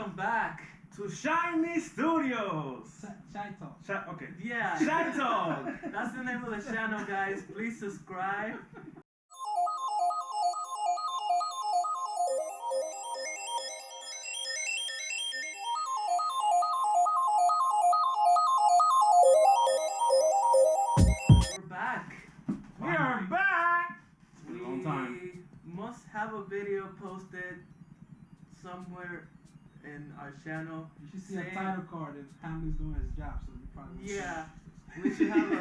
Welcome back to Shyny Studios. SHYTalk. Okay. Yeah. SHYTalk. That's the name of the channel, guys. Please subscribe. We're back. We are back. It's been a long We time. must have a video posted somewhere in our channel. You should see a title card if Hamlet's doing his job, so you probably won't Yeah. see it. We should have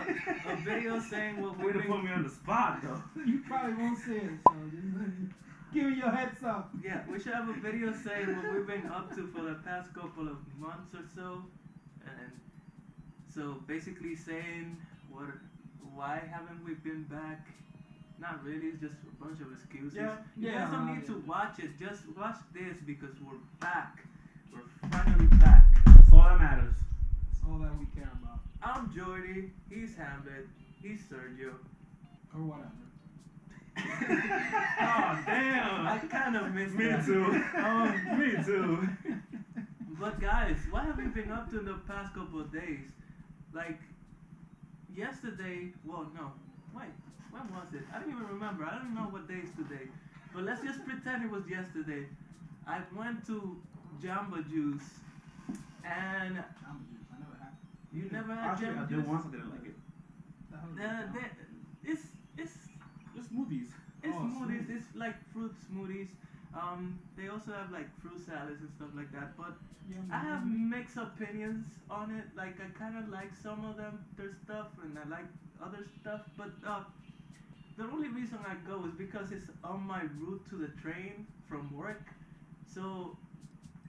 a video saying what Way we've to put been. me on the spot, though. You probably won't see it, so just give me your heads up. Yeah, we should have a video saying what we've been up to for the past couple of months or so, and so basically saying why haven't we been back? Not really, it's just a bunch of excuses. You guys don't need to watch it, just watch this because we're back. We're finally back. That's all that matters. That's all that we care about, I'm Jordy, he's Hamlet, he's Sergio. or whatever. Oh, damn. I kind of missed Me that. too. Me too. But guys, what have we been up to in the past couple of days? Like, yesterday, well, no, wait, when was it? I don't even remember. I don't know what day is today. But let's just pretend it was yesterday. I went to Jamba Juice, and I never had. you never had Actually, I Jamba did Juice? once. I didn't like it. The hell is that? It's Just smoothies. It's Oh, smoothies. smoothies. It's like fruit smoothies. They also have like fruit salads and stuff like that. But Yum, I have yum. mixed opinions on it. Like I kind of like some of them, their stuff, and I like other stuff. But the only reason I go is because it's on my route to the train from work. So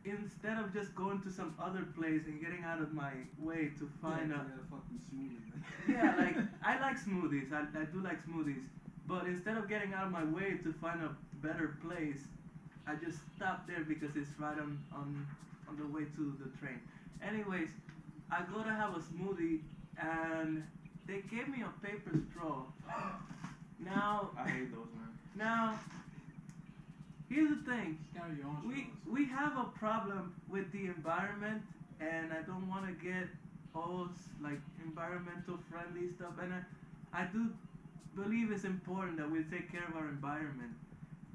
instead of just going to some other place and getting out of my way to find yeah, a yeah, fucking smoothie. Man. yeah, like I like smoothies. I do like smoothies. But instead of getting out of my way to find a better place, I just stopped there because it's right on the way to the train. Anyways, I go to have a smoothie and they gave me a paper straw. Now, I hate those, man. now, here's the thing. Just carry your own straws. We have a problem with the environment, and I don't want to get all like environmental friendly stuff. And I do believe it's important that we take care of our environment.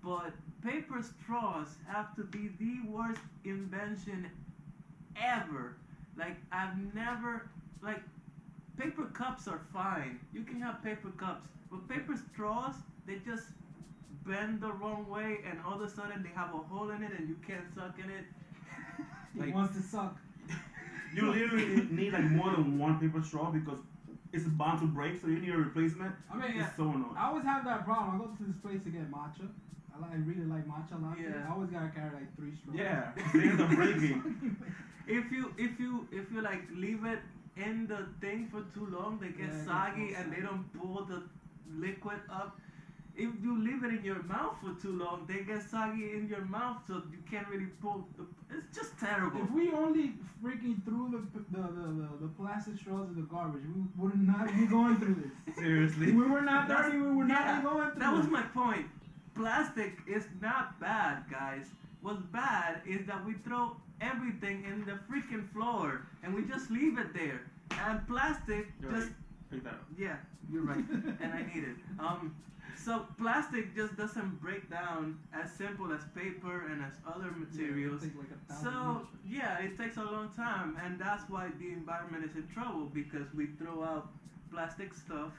But paper straws have to be the worst invention ever. Like I've never like paper cups are fine. You can have paper cups, but paper straws they just bend the wrong way, and all of a sudden they have a hole in it, and you can't suck in it. He Like- wants to suck. You literally need like more than one paper straw because it's bound to break, so you need a replacement. I mean, It's so annoying. I always have that problem. I go to this place to get matcha. I really like matcha latte. Yeah. I always gotta carry like 3 straws. Yeah, they end up breaking. If you like leave it in the thing for too long, they get Yeah, it gets soggy all and they soggy. don't pull the liquid up. If you leave it in your mouth for too long, they get soggy in your mouth, so you can't really pull. It's just terrible. If we only freaking threw the plastic straws in the garbage, we would not be going through this. Seriously. We were not That's- dirty. We were not yeah, be going through That was this. my point. Plastic is not bad, guys. What's bad is that we throw everything in the freaking floor and we just leave it there. And plastic You're just right. Take that out. yeah, you're right, and I need it. So plastic just doesn't break down as simple as paper and as other materials. Yeah, it'll take like 1,000 So years. yeah, it takes a long time, and that's why the environment is in trouble because we throw out plastic stuff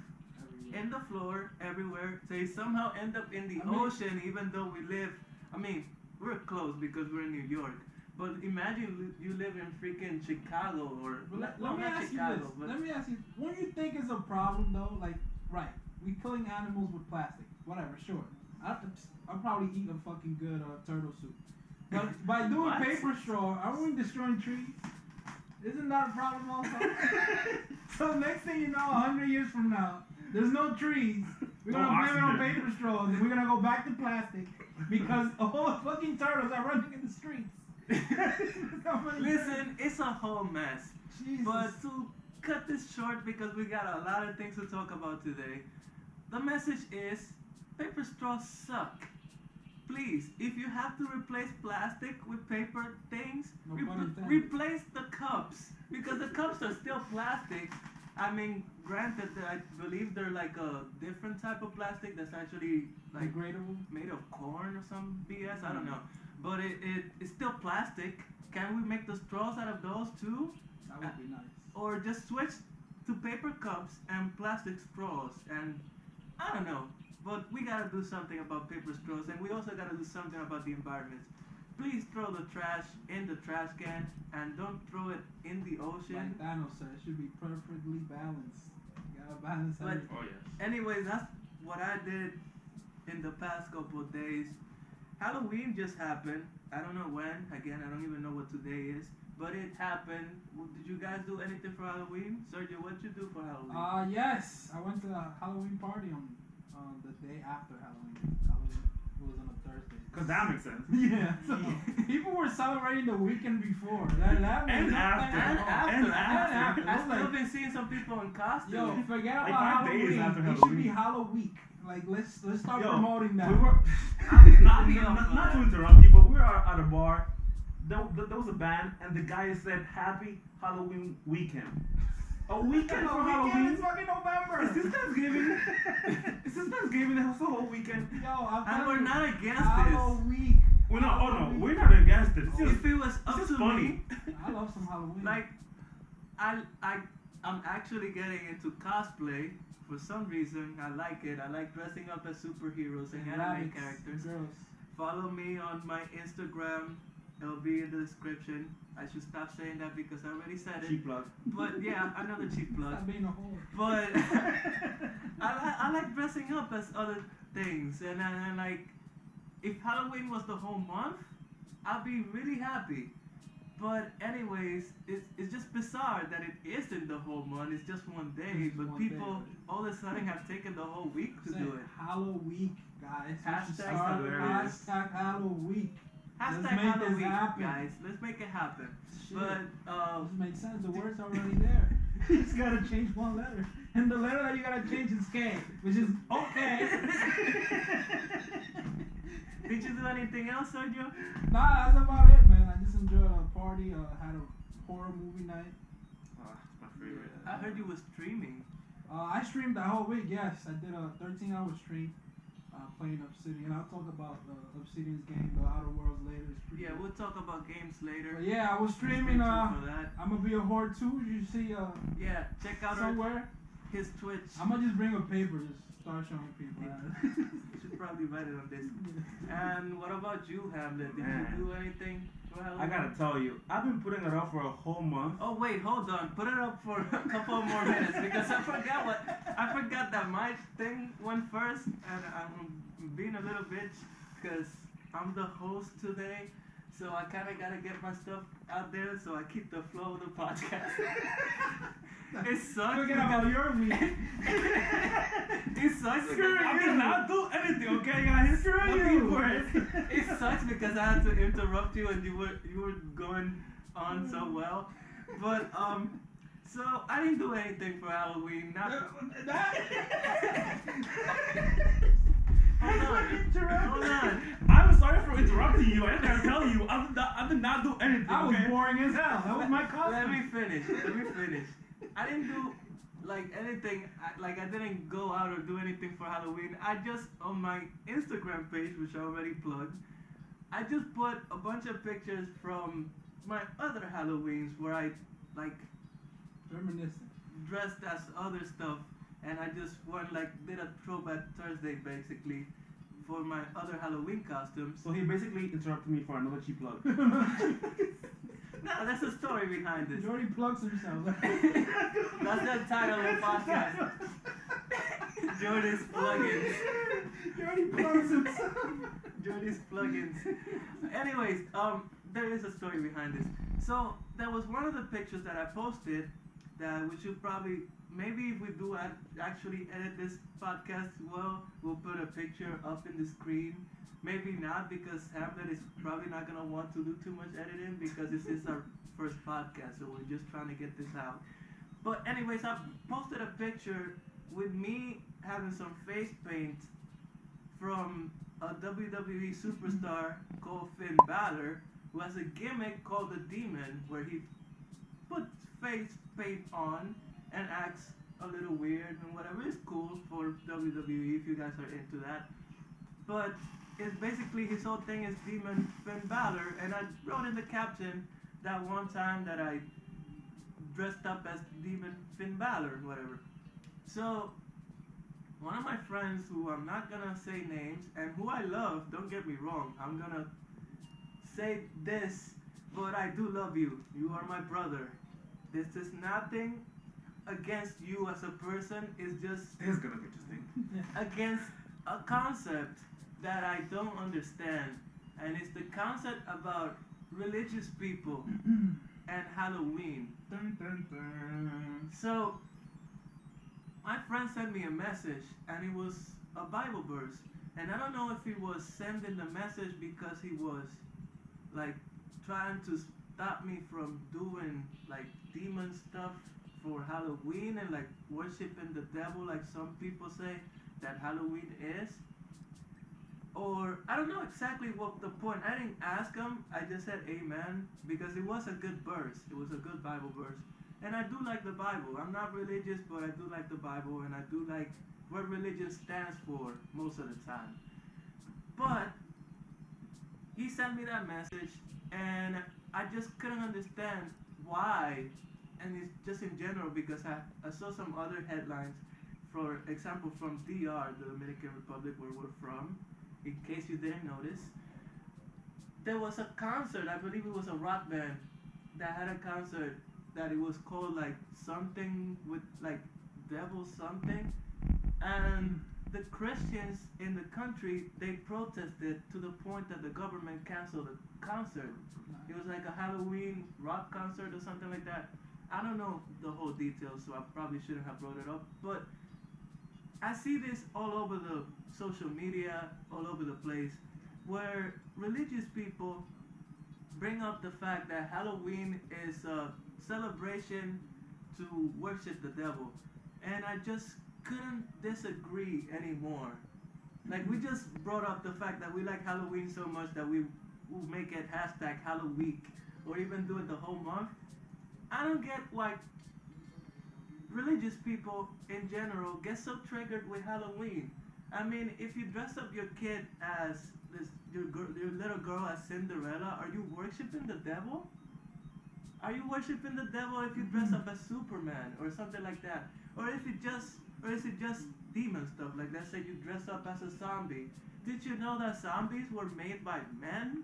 Everywhere. in the floor everywhere. They somehow end up in the I mean- ocean, even though we live. I mean, we're close because we're in New York. But imagine you live in freaking Chicago or But let well, me not ask you Chicago, this. but Let me ask you. What do you think is a problem though? Like, right, we killing animals with plastic. Whatever, sure. I'll probably eat a fucking good turtle soup. But by doing What? paper straw, aren't we destroying trees? Isn't that a problem also? So next thing you know, 100 years from now, there's no trees. We're No gonna blame it on oxygen. paper straws, and we're gonna go back to plastic because all the fucking turtles are running in the streets. listen, it's a whole mess. Jesus. But to cut this short because we got a lot of things to talk about today, the message is paper straws suck. please, if you have to replace plastic with paper things, No pun intended. replace the cups, because the cups are still plastic. I mean, granted, I believe they're like a different type of plastic that's actually like Degradable. made of corn or some BS. I don't know, but it's still plastic. Can we make the straws out of those too, That would be nice. or just switch to paper cups and plastic straws? And I don't know, but we gotta do something about paper straws, and we also gotta do something about the environment. Please throw the trash in the trash can and don't throw it in the ocean. Like Thanos said, it should be perfectly balanced. You gotta balance But- everything. Oh yes. Anyways, that's what I did in the past couple of days. Halloween just happened. I don't know when. Again, I don't even know what today is. But it happened. Did you guys do anything for Halloween? Sergio, what you do for Halloween? Yes, I went to a Halloween party on the day after Halloween. Halloween was on a Thursday. Cause that makes sense. Yeah, so people were celebrating the weekend before. That And was after. And after. after. I've It was still like- been seeing some people in costume. Yo, forget Like about 5 days Halloween. after It should be Halloween. Halloweek. Like let's start Yo, promoting that. We were I'll be up for not to that. interrupt you, but we were at a bar. There was a band, and the guy said, "Happy Halloween weekend." A weekend for Halloween. It's fucking November. Is this Thanksgiving? Is this Thanksgiving? That's the whole weekend. Yo, I'm And we're not against this. Halloween. We're not. Oh no, we're not against it. It's just, If it was up it's to just funny. me, I love some Halloween. like, I'm actually getting into cosplay. For some reason, I like it. I like dressing up as superheroes and anime rabbits, characters. girls. Follow me on my Instagram. It'll be in the description. I should stop saying that because I already said it. Cheap plug. But yeah, another cheap plug. Stop being a whore. But I like dressing up as other things, and like, if Halloween was the whole month, I'd be really happy. But anyways, it's just bizarre that it isn't the whole month. It's just one day, It's but one people day. all of a sudden have taken the whole week to Say do it. Halloween, guys. We should Hashtag start hilarious. hashtag Halloween. Hashtag Let's make this Halloween, happen. guys. Let's make it happen. Shit. But This makes sense. The word's already there. You just gotta change one letter, and the letter that you gotta change is K, which is okay. did you do anything else, Sergio? Nah, that's about it, man. I just enjoyed a party. Had a horror movie night. My favorite. I heard you were streaming. I streamed that whole week. Yes, I did a 13-hour stream playing Obsidian. I'll talk about Obsidian's game, The Outer Worlds, later. It's pretty Yeah, good. we'll talk about games later. But yeah, I was Stay streaming. tuned for that. I'm gonna be a whore too. You see, Yeah, check out somewhere. his Twitch. I'm gonna just bring a paper, just start showing people. You should probably write it on this. And what about you, Hamlet? Did Man. you do anything for Halloween? I gotta tell you, I've been putting it off for a whole month. Oh wait, hold on. Put it up for a couple more minutes because I forgot that my thing went first, and I'm being a little bitch because I'm the host today. So I kind of gotta get my stuff out there, so I keep the flow of the podcast. It sucks. Forget about because- your week. It sucks because Screw I you! did I'll do anything, okay, guys? Screw Looking you. for it. It sucks because I had to interrupt you and you were going on so well. But so I didn't do anything for Halloween. Not hold on. I'm sorry for interrupting you. I gotta tell you, I did not do anything. I was okay? boring as hell. That was my costume. Let me finish. I didn't do like anything. I didn't go out or do anything for Halloween. I just on my Instagram page, which I already plugged, I just put a bunch of pictures from my other Halloweens where I like Reminiscent. dressed as other stuff, and I just did a throwback Thursday basically for my other Halloween costumes. So he basically interrupted me for another cheap plug. No, that's the story behind this. Jordy plugs himself. That's the title of the podcast. Jordy's plugins. Jordy plugs himself. Jordy's plugins. Anyways, there is a story behind this. So there was one of the pictures that I posted that we should probably, maybe if we do actually edit this podcast well, we'll put a picture up in the screen. Maybe not, because Hamlet is probably not gonna want to do too much editing because this is our first podcast, so we're just trying to get this out. But anyways, I posted a picture with me having some face paint from a WWE superstar called Finn Balor, who has a gimmick called the Demon, where he puts face paint on and acts a little weird and whatever. It's cool for WWE if you guys are into that. But it's basically his whole thing is Demon Finn Balor, and I wrote in the caption that one time that I dressed up as Demon Finn Balor, whatever. So one of my friends, who I'm not gonna say names and who I love, don't get me wrong, I'm gonna say this, but I do love you. You are my brother. This is nothing against you as a person. It's just It's gonna be interesting. against a concept that I don't understand, and it's the concept about religious people and Halloween. Dun, dun, dun. So my friend sent me a message, and it was a Bible verse, and I don't know if he was sending the message because he was like trying to stop me from doing like demon stuff for Halloween and like worshiping the devil, like some people say that Halloween is. Or I don't know exactly what the point. I didn't ask him. I just said amen because it was a good verse. It was a good Bible verse. And I do like the Bible. I'm not religious, but I do like the Bible, and I do like what religion stands for most of the time. But he sent me that message, and I just couldn't understand why. And it's just in general because I saw some other headlines, for example, from DR, the Dominican Republic, where we're from. In case you didn't notice, there was a concert. I believe it was a rock band that had a concert that it was called like something with like devil something, and the Christians in the country, they protested to the point that the government canceled the concert. It was like a Halloween rock concert or something like that. I don't know the whole details, so I probably shouldn't have brought it up, but I see this all over the social media, all over the place, where religious people bring up the fact that Halloween is a celebration to worship the devil. And I just couldn't disagree anymore. Like, we just brought up the fact that we like Halloween so much that we will make it hashtag Halloweek, or even do it the whole month. I don't get why religious people in general get so triggered with Halloween. I mean, if you dress up your kid as your little girl as Cinderella, are you worshiping the devil? Are you worshiping the devil if you dress up as Superman or something like that? Or is it just demon stuff? Like, let's say you dress up as a zombie. Did you know that zombies were made by men?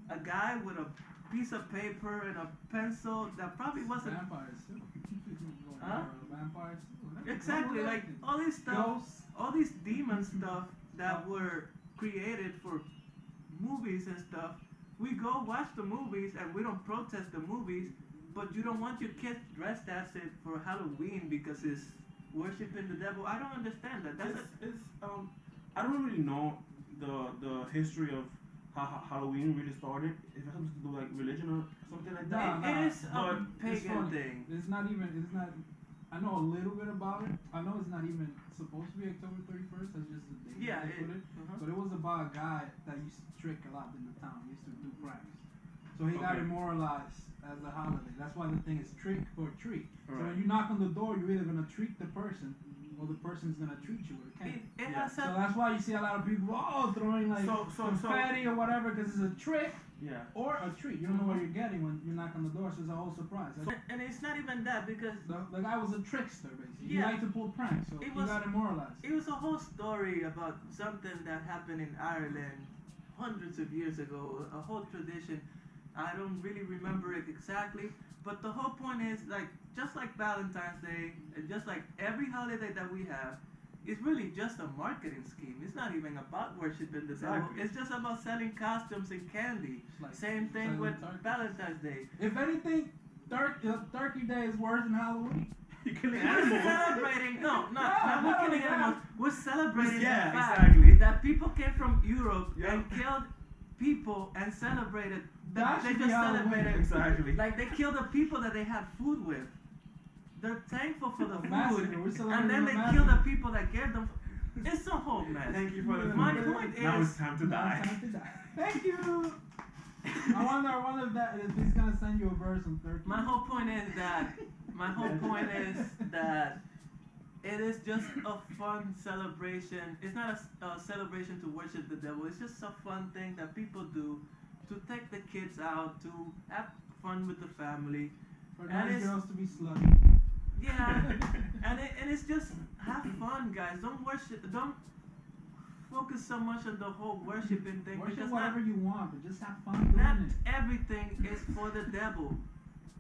A guy with a piece of paper and a pencil that probably wasn't. Vampires too. Huh? Vampires too. Exactly, like all this stuff, Ghosts. all these demon stuff that were created for movies and stuff. We go watch the movies and we don't protest the movies, but you don't want your kids dressed as it for Halloween because it's worshiping the devil. I don't understand that. I don't really know the history of how Halloween really started. If it has something to do like religion or something like that. It is a It's pagan funny. thing. It's not. I know a little bit about it. I know it's not even supposed to be October 31st. That's just the day Yeah, they put it. uh-huh. But it was about a guy that used to trick a lot in the town. He used to do pranks. So he got Okay. immortalized as a holiday. That's why the thing is trick or treat. So Alright. when you knock on the door, you're either gonna treat the person or the person's gonna treat you with a candy. It Yeah. has So a that's why you see a lot of people throwing like So- confetti or whatever because it's a trick Yeah. or a treat. You don't know what you're getting when you knock on the door, so it's a whole surprise. and it's not even that because The guy was a trickster, basically. He Yeah. liked to pull pranks, so It he was- got immortalized. it was a whole story about something that happened in Ireland hundreds of years ago, a whole tradition. I don't really remember it exactly, but the whole point is, like, just like Valentine's Day, and just like every holiday that we have, it's really just a marketing scheme. It's not even about worshiping the devil. Exactly. It's just about selling costumes and candy. It's like Same thing selling with turkeys. Valentine's Day. If anything, Turkey Day is worse than Halloween. You killing We're animals. celebrating, not No, we're killing no. animals. We're celebrating Yeah, the fact exactly. that people came from Europe Yeah. and killed people and celebrated. That They should just be Halloween. celebrated. Exactly. Like, they killed the people that they had food with. They're thankful for the A massacre. food, We're and celebrating then a they massacre. kill the people that gave them. It's a whole mess. Thank you for the My food. point Now is- it's time to Now die. it's time to die. Thank you. I wonder if he's gonna send you a verse on 13. My whole point is that it is just a fun celebration. It's not a celebration to worship the devil. It's just a fun thing that people do to take the kids out, to have fun with the family. For And nice it's- girls to be slutty. Yeah, and it's just have fun, guys. Don't focus so much on the whole worshiping thing, Worship because whatever not, you want, but just have fun doing not it. everything is for the devil.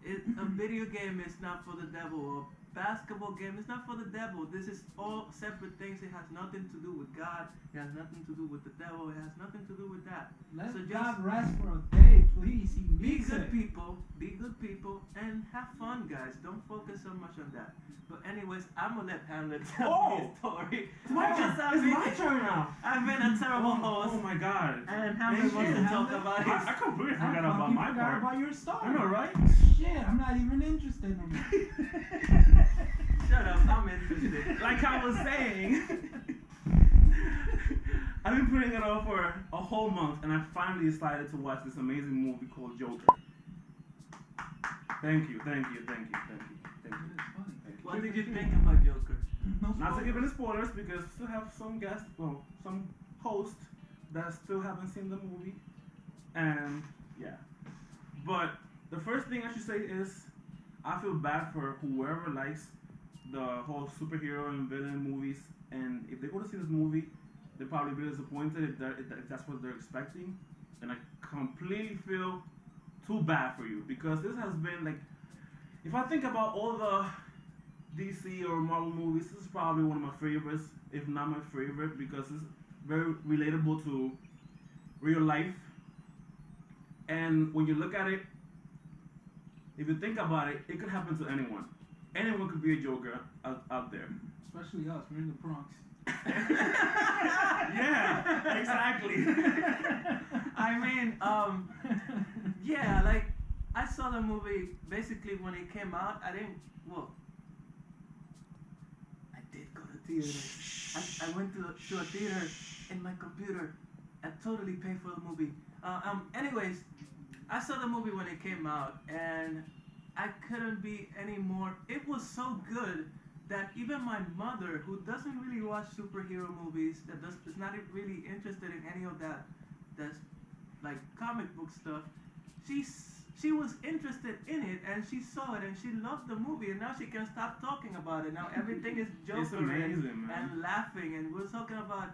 A video game is not for the devil. A basketball game is not for the devil. This is all separate things. It has nothing to do with God. It has nothing to do with the devil. It has nothing to do with that. Let So God just rest for a day, please. He be needs good it. people. Be good people and have fun, guys. Don't focus so much on that. But anyways, I'm gonna let Hamlet tell me his story. It's my turn. Because I've It's been- my turn now. I've been a terrible Oh host, my god. and Thank Hamlet wants you. to talk Hamlet. about I his. completely I forgot about fucking my forgot part. about your story. I know, right? Shit, I'm not even interested no more. Shut up, I'm interested. Like I was saying, I've been putting it off for a whole month, and I finally decided to watch this amazing movie called Joker. Thank you. It is funny. What did you think about Joker? No Not to spoilers. give any spoilers because we still have some guests, well, some hosts that still haven't seen the movie, and yeah. But the first thing I should say is I feel bad for whoever likes the whole superhero and villain movies, and if they go to see this movie, they'll probably be disappointed if that's what they're expecting, and I completely feel too bad for you because this has been like, if I think about all the DC or Marvel movies, this is probably one of my favorites, if not my favorite, because it's very relatable to real life. And when you look at it, if you think about it, it could happen to anyone. Anyone could be a Joker out there. Especially us, we're in the Bronx. Yeah, exactly. I mean, yeah, like I saw the movie basically when it came out. I did go to theater. I went to a theater in my computer and totally paid for the movie. Anyways, I saw the movie when it came out, and I couldn't be any more. It was so good that even my mother, who doesn't really watch superhero movies, is not really interested in any of that's like comic book stuff, she was interested in it, and she saw it, and she loved the movie, and now she can't stop talking about it. Now everything is Joker It's amazing, man. and laughing, and we're talking about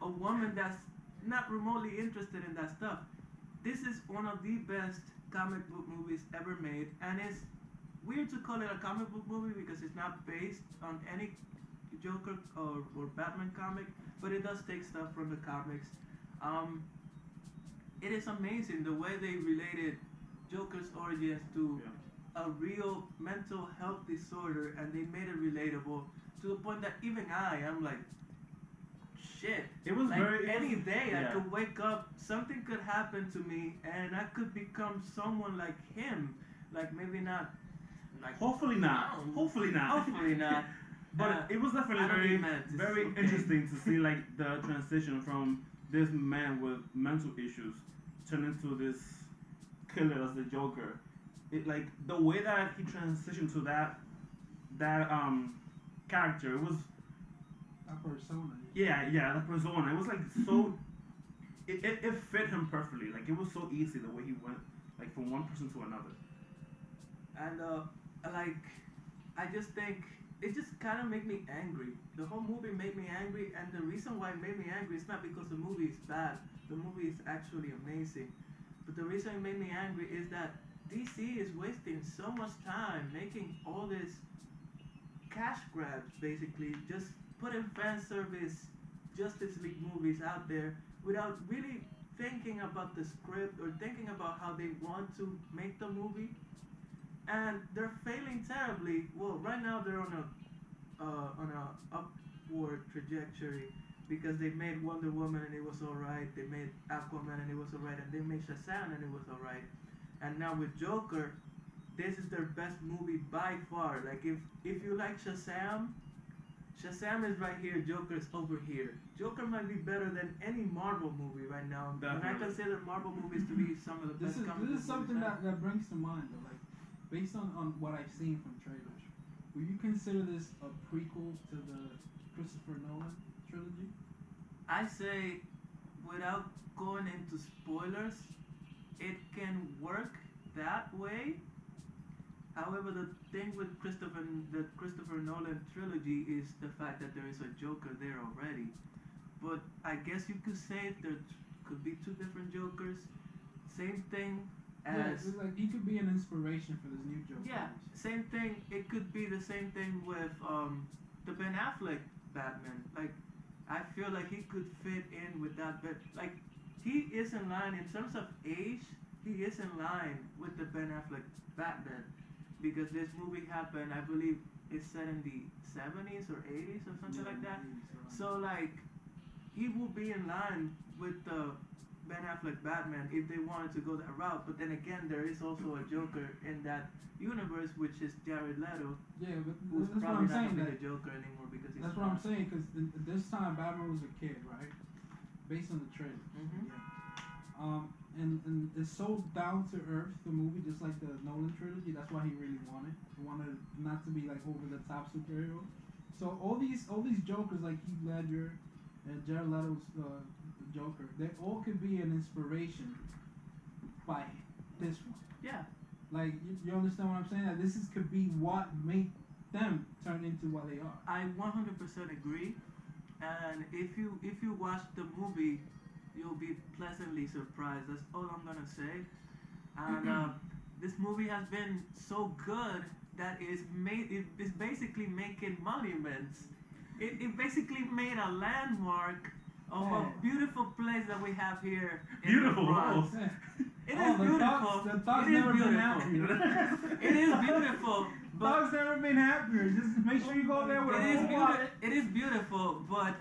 a woman that's not remotely interested in that stuff. This is one of the best comic book movies ever made, and it's weird to call it a comic book movie because it's not based on any Joker or Batman comic, but it does take stuff from the comics. It is amazing the way they related Joker's origins to a real mental health disorder, and they made it relatable to the point that even I'm like, shit. It was like very any day I yeah. could wake up, something could happen to me, and I could become someone like him. Like maybe not. Like Hopefully not. No. Hopefully not. Hopefully not. But it was definitely I don't very, mean that. It's very okay. interesting to see like the transition from this man with mental issues turn into this killer as the Joker. It like the way that he transitioned to that character. It was That persona. the persona. It was like so. It fit him perfectly. Like it was so easy the way he went like from one person to another. And like, I just think it just kind of made me angry. The whole movie made me angry, and the reason why it made me angry is not because the movie is bad. The movie is actually amazing. But the reason it made me angry is that DC is wasting so much time making all this cash grabs, basically, just putting fan service Justice League movies out there without really thinking about the script or thinking about how they want to make the movie. And they're failing terribly. Well, right now they're on a upward trajectory because they made Wonder Woman and it was alright. They made Aquaman and it was alright, and they made Shazam and it was alright. And now with Joker, this is their best movie by far. Like if you like Shazam, Shazam is right here, Joker is over here. Joker might be better than any Marvel movie right now. Definitely. And I consider Marvel movies to be some of the This best is comic this is something movies that brings to mind though, like based on what I've seen from trailers. Would you consider this a prequel to the Christopher Nolan trilogy? I say, without going into spoilers, it can work that way. However, the thing with the Christopher Nolan trilogy is the fact that there is a Joker there already. But I guess you could say there could be two different Jokers. Same thing Yeah, as it's like he could be an inspiration for this new Joker. yeah, same thing. It could be the same thing with the Ben Affleck Batman. Like, I feel like he could fit in with that bit. Like, he is in line in terms of age. He is in line with the Ben Affleck Batman because this movie happened. I believe it's set in the 70s or 80s or something like that. So like, he will be in line with the Ben Affleck Batman if they wanted to go that route. But then again, there is also a Joker in that universe, which is Jared Leto, Yeah, but who's that's what probably I'm not saying. gonna be That, the Joker anymore because he's. that's what I'm saying. Because this time Batman was a kid, right? Based on the trailer. Mhm. Yeah. And it's so down to earth, the movie, just like the Nolan trilogy. That's why he really wanted. He wanted not to be like over the top superhero. So all these Jokers like Heath Ledger and Jared Leto's Joker, they all could be an inspiration by this one. Yeah. Like you understand what I'm saying? That this could be what made them turn into what they are. I 100% agree, and if you watch the movie, you'll be pleasantly surprised. That's all I'm gonna say. And this movie has been so good that it's basically making monuments. It basically made a landmark of a beautiful place that we have here in Beautiful. the Bronx. Yeah. It Oh, is the beautiful. The thoughts It is never been beautiful. happier. It is beautiful, but Thoughts never been happier. Just make sure you go there with a full wallet. it is beautiful, but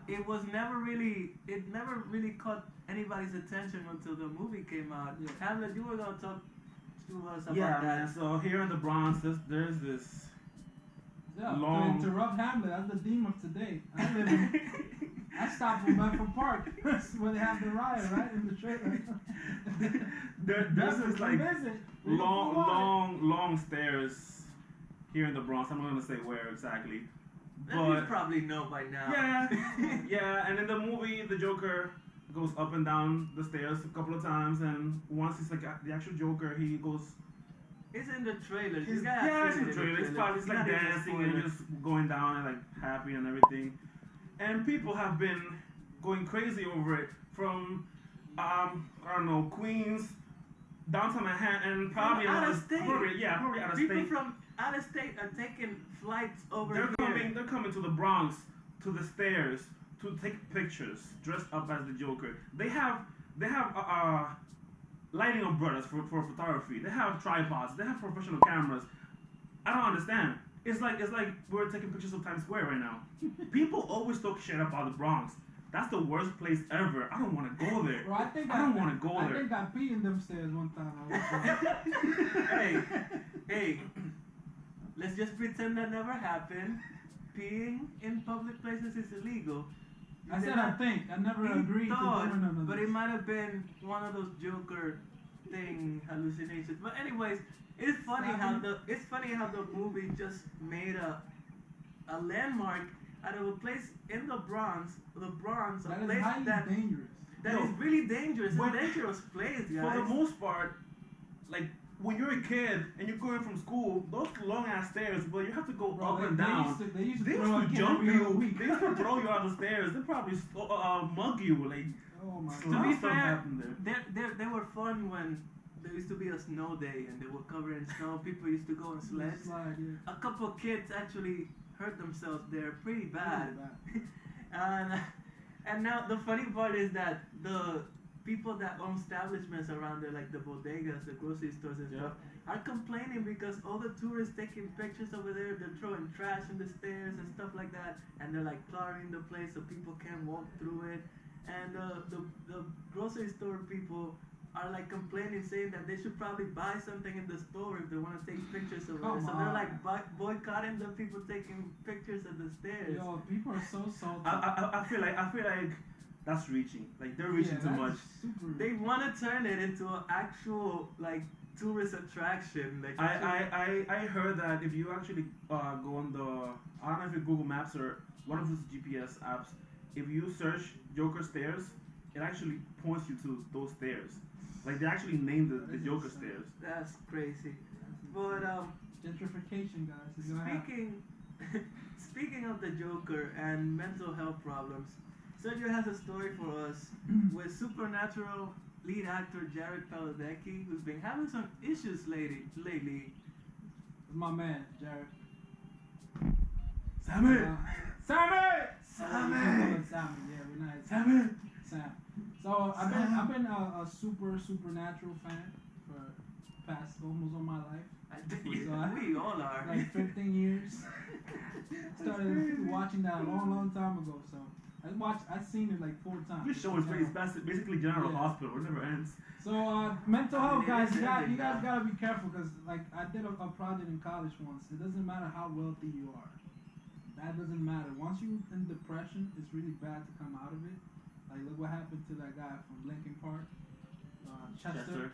it never really caught anybody's attention until the movie came out. Yeah. Hamlet, you were gonna talk to us about Yeah, that. man. So here in the Bronx, there's this. Yeah, Long- to interrupt Hamlet, that's the theme of today. I stopped in Bedford Park where they have the riot, right? In the trailer. There's this like visit. long stairs here in the Bronx. I'm not gonna say where exactly, And you but probably know by now. yeah. And in the movie, the Joker goes up and down the stairs a couple of times, and once he's like the actual Joker, he goes. It's in the trailer. He's, You gotta yeah, see it's in the trailer. It's probably like not even dancing spoiler. and just going down and like happy and everything. And people have been going crazy over it from I don't know, Queens down to Manhattan, probably From out of another- state. probably out of People state. from out of state are taking flights over They're here. coming to the Bronx, to the stairs, to take pictures dressed up as the Joker. They have lighting umbrellas for photography. They have tripods. They have professional cameras. I don't understand. It's like we're taking pictures of Times Square right now. People always talk shit about the Bronx. That's the worst place ever. I don't want to go there. Bro, I don't want to go I there. think I peed in them stairs one time. I was Hey, let's just pretend that never happened. Peeing in public places is illegal. I said I think. I never He agreed thought, to doing none of but this. it might have been one of those Joker thing hallucinations. But anyways, it's funny how the movie just made a landmark out of a place in the Bronx, a That is place highly that dangerous. that Yo, is really dangerous. It's when- a dangerous place, guys. For the most part, like when you're a kid and you're going from school, those long ass stairs, but you have to go Bro, up they- and they down. used to- they used to They throw a used to kid jump every other you. week. They used to throw you out the stairs. They probably mug you. Like Oh my To To god. be stuff fair, happened there. they were fun when there used to be a snow day and they were covered in snow. People used to go on sleds. Slide, yeah. A couple of kids actually hurt themselves there pretty bad. Really bad. And now the funny part is that the people that own establishments around there, like the bodegas, the grocery stores and stuff, are complaining because all the tourists taking pictures over there, they're throwing trash in the stairs and stuff like that, and they're like cluttering the place so people can't walk through it. And the grocery store people are like complaining, saying that they should probably buy something in the store if they want to take pictures of it. Come So they're on. like boycotting the people taking pictures of the stairs. Yo, people are so salty. I feel like that's reaching. Like they're reaching too that's much. Super. They want to turn it into an actual like tourist attraction. Like I heard that if you actually go on the, I don't know if it's Google Maps or one of those GPS apps, if you search Joker stairs, it actually points you to those stairs. Like they actually named the Joker insane. stairs. That's crazy. But Gentrification, guys, is gonna happen. speaking of the Joker and mental health problems, Sergio has a story for us with Supernatural lead actor Jared Padalecki, who's been having some issues lately. It's my man, Jared. Sammy! Sammy! Sammy! Sammy, yeah, we're not. Sammy! Sam. So I've been a supernatural fan for past almost all my life. I think So we all are. Like 15 years. Started watching that a long time ago. So I've seen it like 4 times. This show is basically General Hospital. It never ends. So mental health, guys, you ending guys now. gotta be careful because like I did a project in college once. It doesn't matter how wealthy you are. That doesn't matter. Once you're in depression, it's really bad to come out of it. Like look what happened to that guy from Lincoln Park, Chester.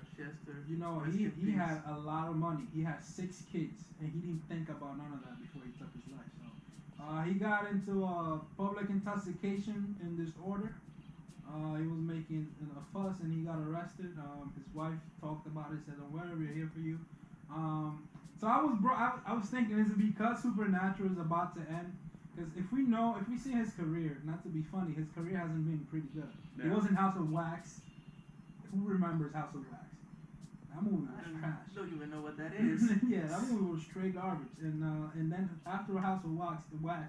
You know, Rest he in peace. had a lot of money. He had 6 kids, and he didn't think about none of that before he took his life. So he got into public intoxication and disorder. He was making a fuss, and he got arrested. His wife talked about it, said, "Don't worry, we're here for you." So I was thinking, is it because Supernatural is about to end? Because if we see his career, not to be funny, his career hasn't been pretty good. He Yeah. was in House of Wax. Who remembers House of Wax? That movie was I trash. don't even know what that is. Yeah, that movie was straight garbage. And then after House of Wax,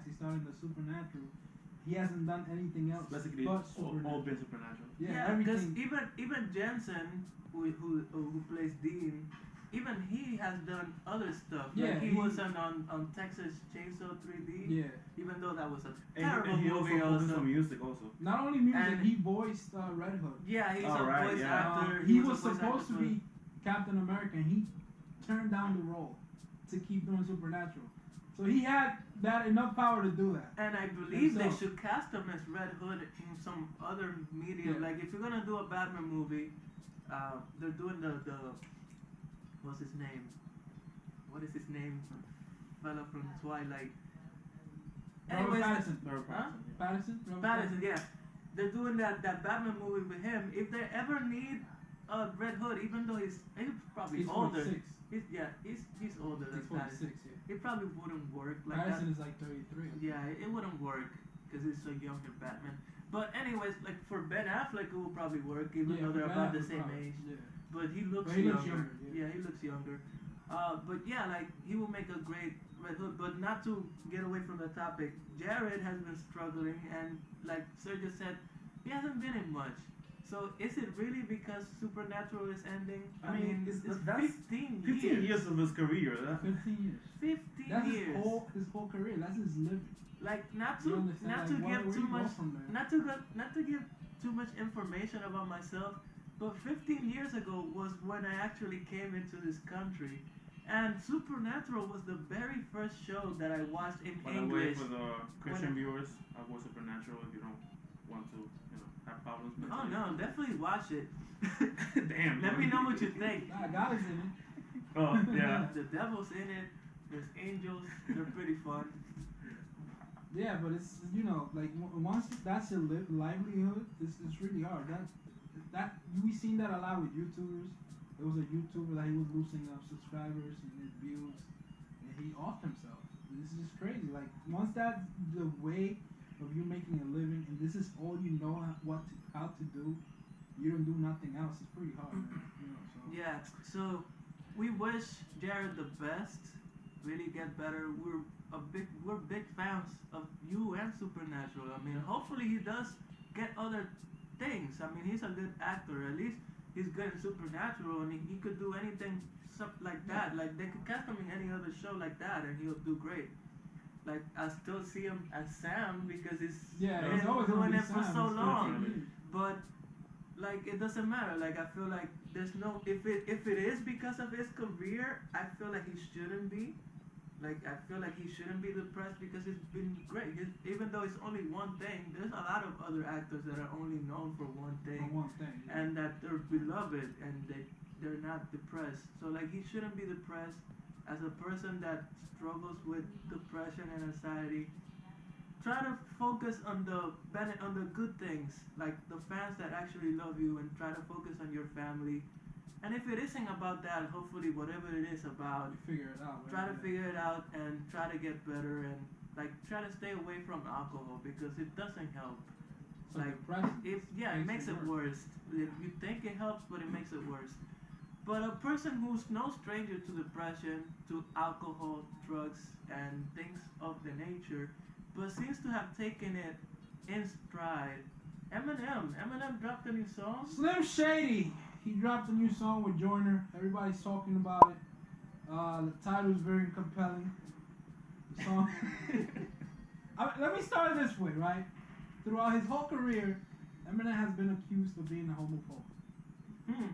he started the Supernatural. He hasn't done anything else Basically, but all Supernatural. been supernatural. Yeah, because everything. even Jensen, who plays Dean, even he has done other stuff. Yeah, like he he- was on Texas Chainsaw 3D. Yeah. Even though that was a And terrible he also movie. focused on music also. Not only music, And- he voiced Red Hood. Yeah, he's Oh, a right, voice yeah. actor. He was was a voice supposed actor to for- be Captain America, and he turned down the role to keep doing Supernatural. So he had that enough power to do that. And I believe they himself. should cast him as Red Hood in some other medium. Yeah. Like if you're gonna do a Batman movie, they're doing the what's his name? What is his name? Fella from Twilight. Robert Pattinson. Huh? Pattinson? Robert Pattinson, yeah. They're doing that Batman movie with him. If they ever need a Red Hood, even though he's probably He's older. 46. He's older than He's Pattinson. 46, yeah. It probably wouldn't work like that. Pattinson is like 33. Yeah, it wouldn't work because he's a younger Batman. But anyways, like for Ben Affleck, it will probably work even though they're Ben about the Affleck same probably, age. Yeah. But he looks But he younger. looks younger, yeah. He looks younger. But yeah, like he will make a great Red Hood. But not to get away from the topic, Jared has been struggling, and like Sergio said, he hasn't been in much. So is it really because Supernatural is ending? I mean, it's that's 15 15 years of his career. 15 years. 15 That's years. his whole career. That's his living. Like not You to understand? not Like, to where give do too you go much from there? not to give too much information about myself, but 15 years ago was when I actually came into this country, and Supernatural was the very first show that I watched in By the way, English. for the Christian viewers, avoid Supernatural if you don't want to, have problems. Oh no, definitely watch it. Damn. Let me know what you think. Nah, God is in it. Oh yeah. The devil's in it. There's angels. They're pretty fun. Yeah, but it's like once that's your livelihood, it's really hard. That we seen that a lot with YouTubers. There was a YouTuber that he was losing subscribers and his views, and he offed himself. This is just crazy. Like once that's the way of you making a living, and this is all you know how to do, you don't do nothing else. It's pretty hard, man. So. Yeah. So we wish Jared the best. Really get better. We're big fans of you and Supernatural. I mean, hopefully he does get other things. I mean, he's a good actor. At least he's good in Supernatural, and he could do anything like that. Like they could cast him in any other show like that, and he'll do great. Like I still see him as Sam because he's Yeah, been he's always doing gonna be it for Sam. so It's long. crazy. But like it doesn't matter. Like I feel like there's no if it is because of his career, I feel like he shouldn't be. Like I feel like he shouldn't be depressed because it's been great. Even though it's only one thing, there's a lot of other actors that are only known for one thing, Yeah. and that they're beloved and they're not depressed. So like he shouldn't be depressed. As a person that struggles with depression and anxiety, try to focus on the good things, like the fans that actually love you, and try to focus on your family. And if it isn't about that, hopefully whatever it is about, You figure it out. try to figure it out and try to get better, and like try to stay away from alcohol because it doesn't help. So Like depressing. it makes it worse. You think it helps, but it makes it worse. But a person who's no stranger to depression, to alcohol, drugs, and things of the nature, but seems to have taken it in stride. Eminem dropped a new song. Slim Shady. He dropped a new song with Joyner. Everybody's talking about it. The title is very compelling. The song. Let me start this way, right? Throughout his whole career, Eminem has been accused of being a homophobe.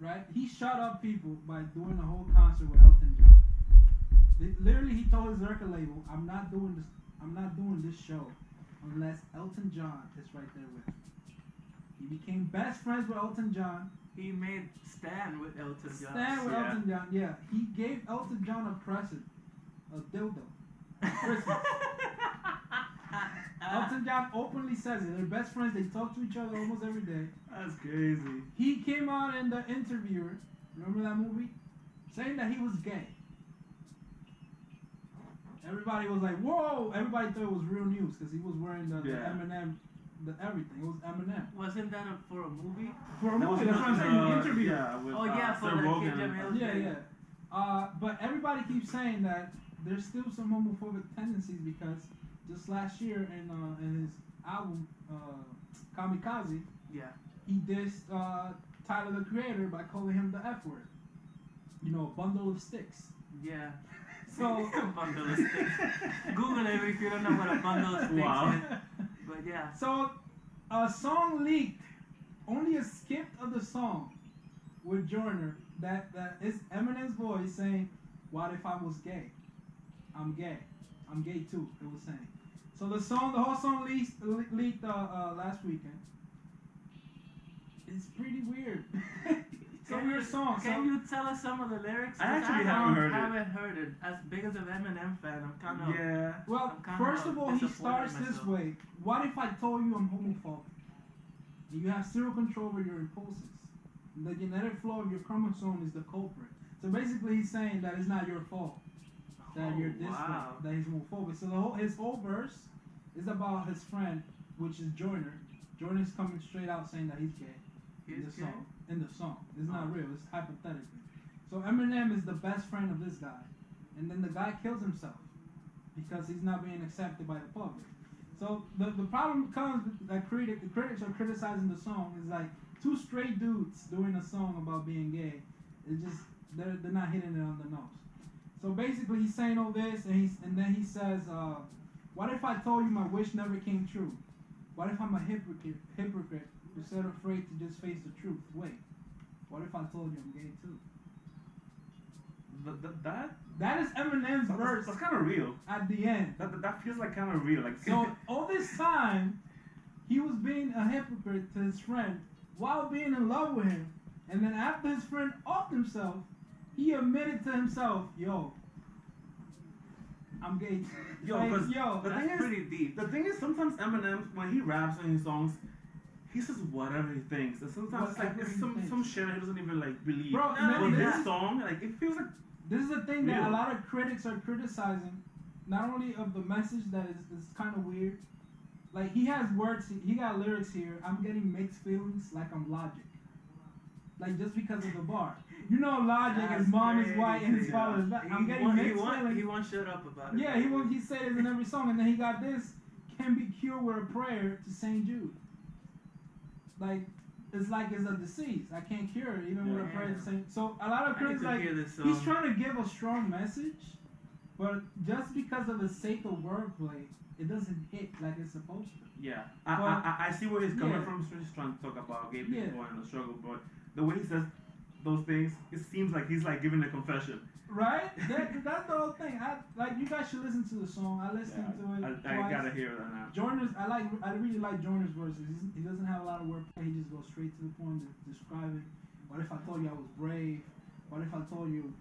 Right? He shut up people by doing a whole concert with Elton John. Literally, he told his record label, "I'm not doing this show unless Elton John is right there with me." He became best friends with Elton John. He made Stan with Elton John. Stan with Elton John, yeah. He gave Elton John a present, a dildo. Christmas. Elton John openly says it. They're best friends. They talk to each other almost every day. That's crazy. He came out in the Interviewer, remember that movie? Saying that he was gay. Everybody was like, whoa! Everybody thought it was real news because he was wearing the Eminem, the everything. It was Eminem. Wasn't that for a movie? For a movie, that's what I'm saying, the Interview. Yeah, with, For Sir the Rogen. Kid Jamil. Yeah. But everybody keeps saying that there's still some homophobic tendencies because just last year in his album Kamikaze, he dissed Tyler the Creator by calling him the F word. You know, bundle of sticks. Yeah. So bundle of sticks. Google it if you don't know what a bundle of sticks is. But yeah. So a song leaked, only a skip of the song with Joyner that is Eminem's voice saying, "What if I was gay? I'm gay. I'm gay too." It was saying. So the whole song leaked last weekend. It's pretty weird. It's a weird song. Can you tell us some of the lyrics? I actually haven't heard it. As big as an Eminem fan, I'm kind of. Yeah. Well, first of all, he starts this way. What if I told you I'm homophobic? And you have zero control over your impulses. The genetic flaw of your chromosome is the culprit. So basically, he's saying that it's not your fault that you're this way, that he's homophobic. So his whole verse is about his friend, which is Joyner. Joyner's coming straight out saying that he's gay. In the song. It's not real, it's hypothetically. So Eminem is the best friend of this guy. And then the guy kills himself because he's not being accepted by the public. So the problem comes that the critics are criticizing the song is like two straight dudes doing a song about being gay. It's just they're not hitting it on the nose. So basically he's saying all this and then he says, what if I told you my wish never came true? What if I'm a hypocrite? You're so afraid to just face the truth. Wait, what if I told you I'm gay too? That is Eminem's verse. That's kind of real. At the end. That feels like kind of real. Like so all this time, he was being a hypocrite to his friend while being in love with him, and then after his friend offed himself, he admitted to himself, "Yo, I'm gay." That's pretty deep. The thing is, sometimes Eminem, when he raps in his songs, he says whatever he thinks, and sometimes it's like it's some shit he doesn't even like believe. Bro, but this song, like it feels like this is the thing that a lot of critics are criticizing, not only of the message that is kind of weird. Like he has words, he got lyrics here. I'm getting mixed feelings, like I'm Logic. Like just because of the bar. You know, Logic, his mom is white and his father is black. I'm getting mixed feelings. He won't shut up about it. Yeah, he said it in every song, and then he got this. Can be cured with a prayer to St. Jude. Like it's a disease. I can't cure it even with a prayer to St. So a lot of critics like he's trying to give a strong message, But just because of the sake of wordplay, it doesn't hit like it's supposed to. Yeah, But- I see where he's coming Yeah. from. He's trying to talk about gay Yeah. people and the struggle, but the way he says those things, it seems like he's like giving a confession. Right? That's the whole thing. Like you guys should listen to the song. I listened to it I twice. gotta hear that now. Joyner's, I really like Joyner's verses. He doesn't have a lot of wordplay. He just goes straight to the point, describing. What if I told you I was brave? What if I told you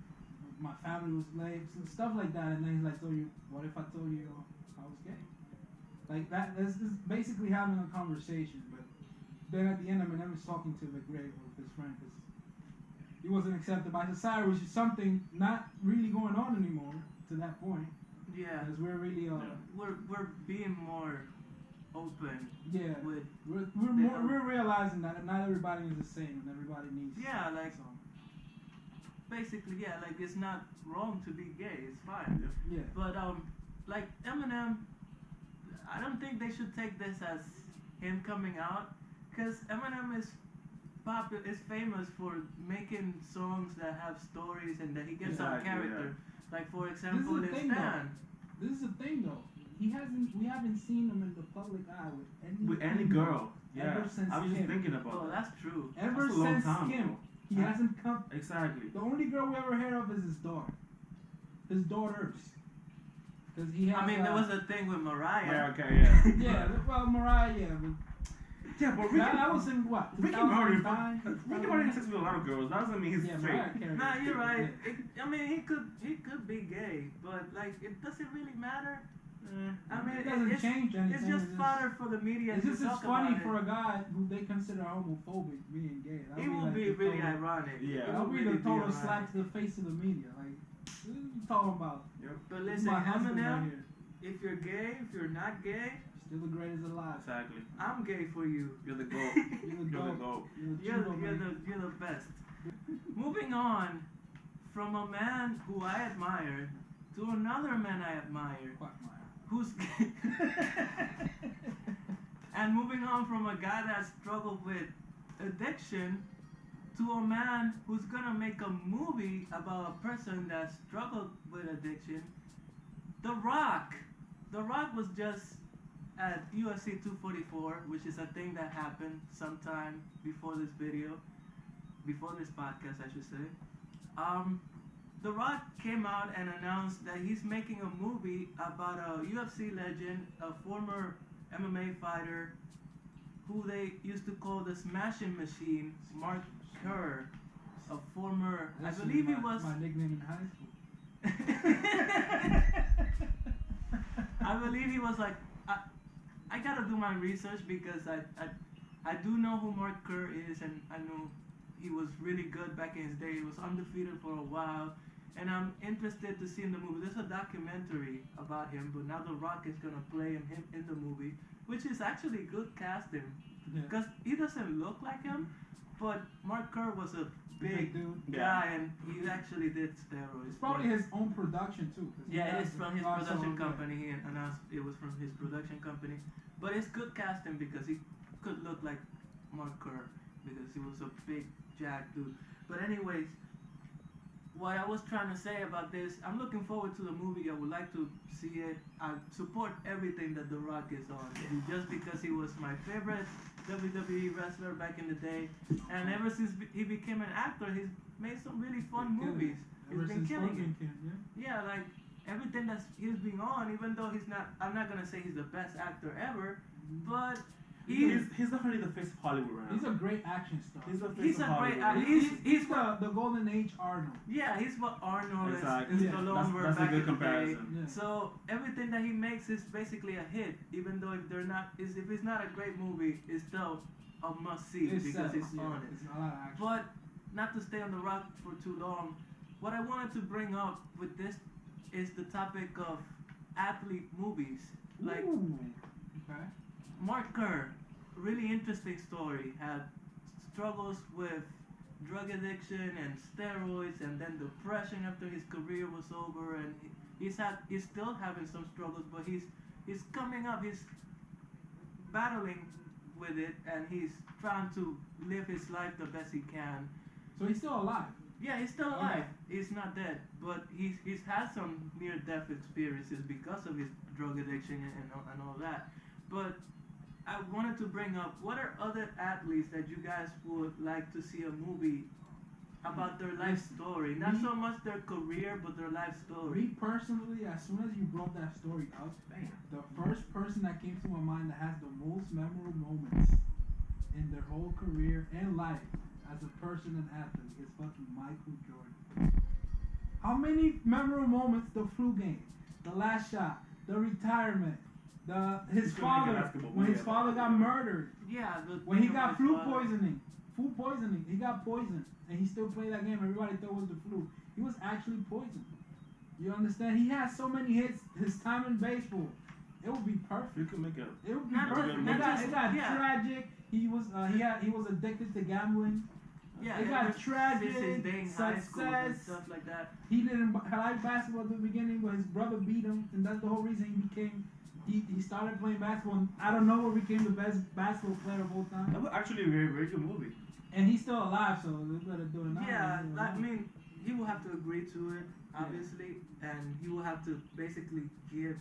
my family was slaves? And stuff like that. And then he's like, what if I told you I was gay? Like that. This is basically having a conversation. But then at the end, Eminem is talking to the grave of his friend because he wasn't accepted by society, which is something not really going on anymore to that point. Yeah. Because we're really We're being more open yeah. with We're realizing that not everybody is the same and everybody needs. Yeah, like basically, yeah, like it's not wrong to be gay. It's fine. Yeah. But like Eminem, I don't think they should take this as him coming out, because Eminem is famous for making songs that have stories and that he gets on character. Yeah. Like for example, in Stan. This is the thing though. We haven't seen him in the public eye with any girl. Yeah. Ever since I was just Kim. thinking about Oh, that. that's true. Ever That's a long since time, Kim, bro. he hasn't come. Exactly. The only girl we ever heard of is his daughter. His daughters. Because he has. I mean, there was a thing with Mariah. Yeah. Okay. Yeah. Yeah. Well, Mariah. Yeah. Yeah, but Ricky, that was in what? Ricky Martin. 2009? Ricky Martin has sex with a lot of girls. That doesn't mean he's straight. Mariah Carey. Nah, you're right. Yeah. I mean, he could be gay, but like, it doesn't really matter. I mean, it doesn't change anything. It's just fodder for the media. It's to just talk funny about for it. a guy who they consider homophobic being gay. He will be really ironic. Yeah. That'll be really the total ironic. slap to the face of the media. Like, what are you talking about? Yep. But This is listen, my husband right Eminem, here. if you're gay, if you're not gay, Still the greatest alive. Exactly. I'm gay for you. You're the GOAT. You're the You're the GOAT. GOAT. You're the best. Moving on from a man who I admire to another man I admire, Quagmire. who's gay. And moving on from a guy that struggled with addiction to a man who's gonna make a movie about a person that struggled with addiction. The Rock. The Rock was just at UFC 244, which is a thing that happened sometime before this podcast, I should say. The Rock came out and announced that he's making a movie about a UFC legend, a former MMA fighter, who they used to call the Smashing Machine, Mark Kerr, a former, That's I believe he my, was. my nickname in high school. I believe he was like, I gotta do my research because I do know who Mark Kerr is, and I know he was really good back in his day. He was undefeated for a while, and I'm interested to see in the movie. There's a documentary about him, but now The Rock is gonna play him in the movie, which is actually good casting because he doesn't look like him, but Mark Kerr was a big dude. guy, and he actually did steroids. It's probably his own production too. 'Cause he Yeah, it has is from his also- production yeah. company. He announced it was from his production company. But it's good casting because he could look like Mark Kerr because he was a big jack dude. But anyways, what I was trying to say about this, I'm looking forward to the movie. I would like to see it. I support everything that The Rock is on. And just because he was my favorite WWE wrestler back in the day, and ever since he became an actor, he's made some really fun movies. He's Ever been since killing it. Scorpion King, Yeah, like everything that's he's been on, even though he's not, I'm not gonna say he's the best actor ever, but He's definitely the face of Hollywood right now. He's a great action star. He's the face he's of a great Hollywood. actor. He's the golden age Arnold. yeah, he's what Arnold Exactly. is Yeah. Stallone were That's a back good in the day. comparison. Yeah. So everything that he makes is basically a hit, even though if it's not a great movie, it's still a must see because it's on it. It's a lot of action. But not to stay on The Rock for too long, what I wanted to bring up with this is the topic of athlete movies. Like Ooh. Okay. Mark Kerr, really interesting story, had struggles with drug addiction and steroids and then depression after his career was over, and he's still having some struggles, but he's coming up, he's battling with it, and he's trying to live his life the best he can. So he's still alive. Yeah, he's still alive. He's not dead, but he's had some near-death experiences because of his drug addiction and all that. But I wanted to bring up, what are other athletes that you guys would like to see a movie about their life story? Not so much their career, but their life story. Me personally, as soon as you brought that story up, the first person that came to my mind that has the most memorable moments in their whole career and life as a person and athlete is fucking Michael Jordan. How many memorable moments? The flu game, the last shot, the retirement, his father, when his father got murdered. Yeah, when he got food poisoning, he got poisoned, and he still played that game. Everybody thought it was the flu. He was actually poisoned. You understand? He has so many hits. His time in baseball, it would be perfect. You could make it. It would be perfect. It got tragic. He was addicted to gambling. Yeah, it got tragic. Success, stuff like that. He didn't like basketball at the beginning, but his brother beat him, and that's the whole reason he became. He started playing basketball, and out of nowhere became the best basketball player of all time. That was actually a very, very good movie. And he's still alive, so they better do it now. Yeah, I mean, he will have to agree to it, obviously, and he will have to basically give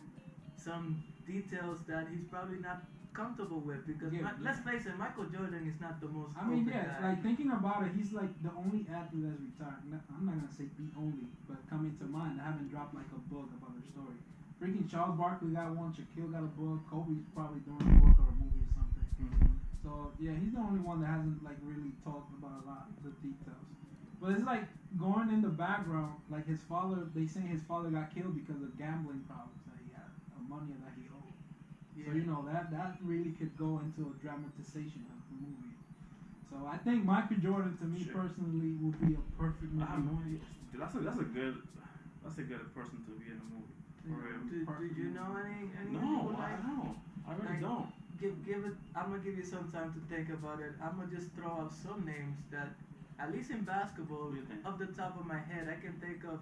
some details that he's probably not comfortable with, because let's face it, Michael Jordan is not the most. I mean, yeah, guy. Like thinking about it, he's like the only athlete that's retired. I'm not gonna say the only, but coming to mind, I haven't dropped like a book about their story. Freaking Charles Barkley got one, Shaquille got a book, Kobe's probably doing a book or a movie or something. Mm-hmm. So yeah, he's the only one that hasn't like really talked about a lot of the details. But it's like going in the background, like his father. They say his father got killed because of gambling problems that he had, money that he owed. Yeah. So you know that really could go into a dramatization of the movie. So I think Michael Jordan, to me personally, will be a perfect movie. I have no idea. That's a good person to be in a movie. Did you know any? No, I don't. I really don't. Give it. I'm gonna give you some time to think about it. I'm gonna just throw out some names that, at least in basketball, off the top of my head, I can think of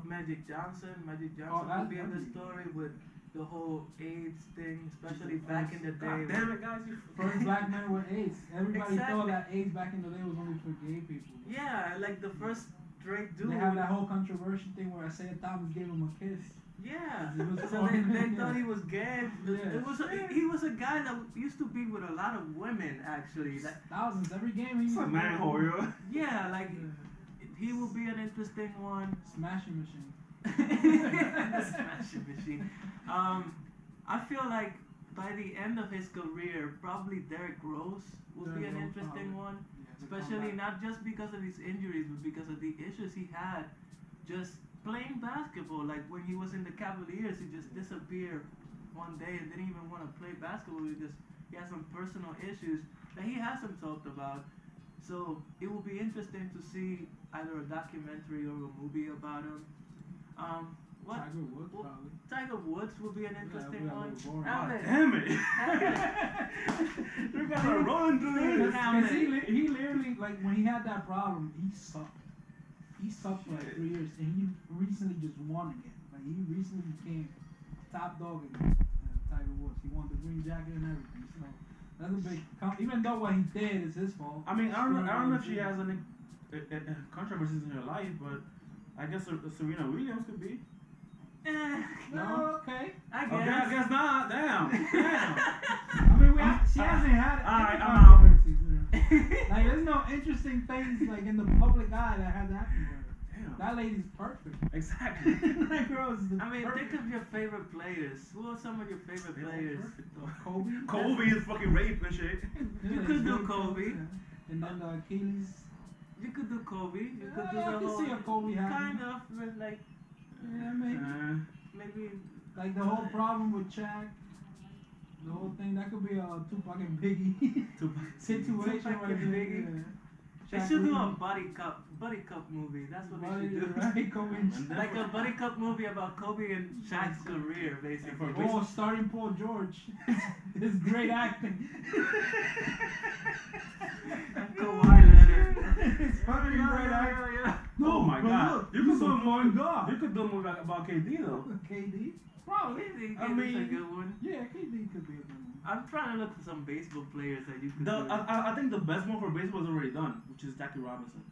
Magic Johnson. Magic Johnson would be in the story with the whole AIDS thing, especially back in the day. God damn it, guys! First black man with AIDS. Everybody thought that AIDS back in the day was only for gay people. Yeah, like the first straight dude. They have that whole controversial thing where Isaiah Thomas gave him a kiss. Yeah, so they thought he was gay. Yeah. He was a guy that used to be with a lot of women, actually. Thousands every game. He was a man whore. Yeah, like he will be an interesting one. Smashing machine. The smashing machine. I feel like by the end of his career, probably Derrick Rose will be an interesting one. Yeah, especially not just because of his injuries, but because of the issues he had just playing basketball. Like when he was in the Cavaliers, he just disappeared one day and didn't even want to play basketball because he had some personal issues that he hasn't talked about. So it will be interesting to see either a documentary or a movie about him. Tiger Woods, probably. Tiger Woods will be an interesting one. Damn it! You guys are rolling through this. He literally, like, when he had that problem, he sucked. He sucked for like 3 years, and he recently just won again. Like, he recently became top dog again. Tiger Woods. He won the green jacket and everything. So that's a big. Even though what he did is his fault. I mean, I don't know if she has any controversies in her life, but I guess Serena Williams could be. No, okay. I guess. Okay, I guess not. Damn. I mean, she hasn't had. Alright, I'm out. Like, there's no interesting things like in the public eye that has happened to her. Damn. That lady's perfect. Exactly. That girl is think of your favorite players. Who are some of your favorite players? Kobe. Kobe is fucking rape and shit. You could do Kobe. And then Achilles. You could do Kobe. You could do I can see a Kobe kind of like. Yeah, maybe. Like the whole problem with Shaq. The whole thing, that could be a Tupac and Biggie situation. Tupac and Biggie. They should do a buddy cop movie. That's what they should do. Right? Like a buddy cop movie about Kobe and Shaq's career, basically. Oh, starring Paul George. His great acting. And Kawhi Leonard. It's fucking great acting. Yeah. No, oh my God. Look, You could do more. You could do more about KD though. KD? Probably. I mean, a good one. Yeah, KD could be a good one. I'm trying to look for some baseball players that you could do. I think the best one for baseball is already done, which is Jackie Robinson.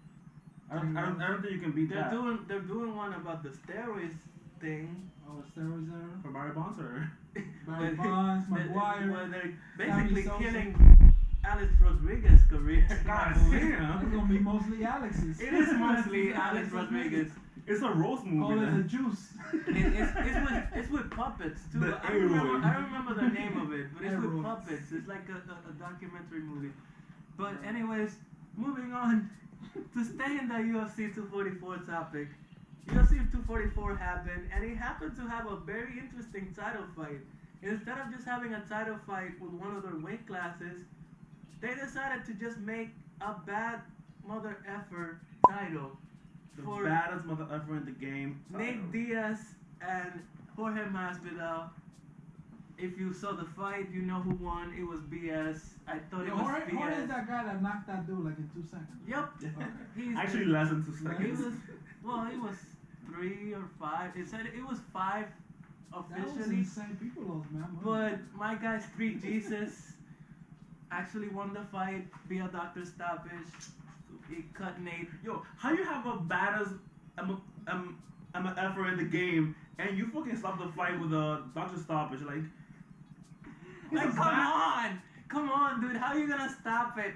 I don't think you can beat that. They're doing one about the steroids thing. Oh, steroids era. For Barry Bonds or Barry Bonds, Maguire. Where they're basically Sammy Sosa. killing Alex Rodriguez's career. God It's damn. gonna be mostly Alex's. It is mostly Alex Rodriguez. It's a roast movie. Call it the Man. juice. It's with puppets too. The I don't A-Roid. remember the name of it, but it's with A-Roid. puppets. It's like a documentary movie. But anyways, moving on to stay in the UFC 244 topic. UFC 244 happened, and it happened to have a very interesting title fight. Instead of just having a title fight with one of their weight classes, they decided to just make a bad mother effer title The for baddest mother ever in the game. Nate Diaz and Jorge Masvidal. If you saw the fight, you know who won. It was BS. I thought it was Jorge BS. is that guy that knocked that dude like in 2 seconds. Yep. Okay. He's Actually, less than 2 Yeah, he seconds. was. Well, he was 3 or 5. It said it was 5 That was officially, insane. People lost, man. but my guy Street Jesus actually won the fight via doctor stoppage. He cut Nate. Yo, how you have a baddest ever in the game and you fucking stop the fight with a doctor stoppage? Like, Like, come on, dude. How are you gonna stop it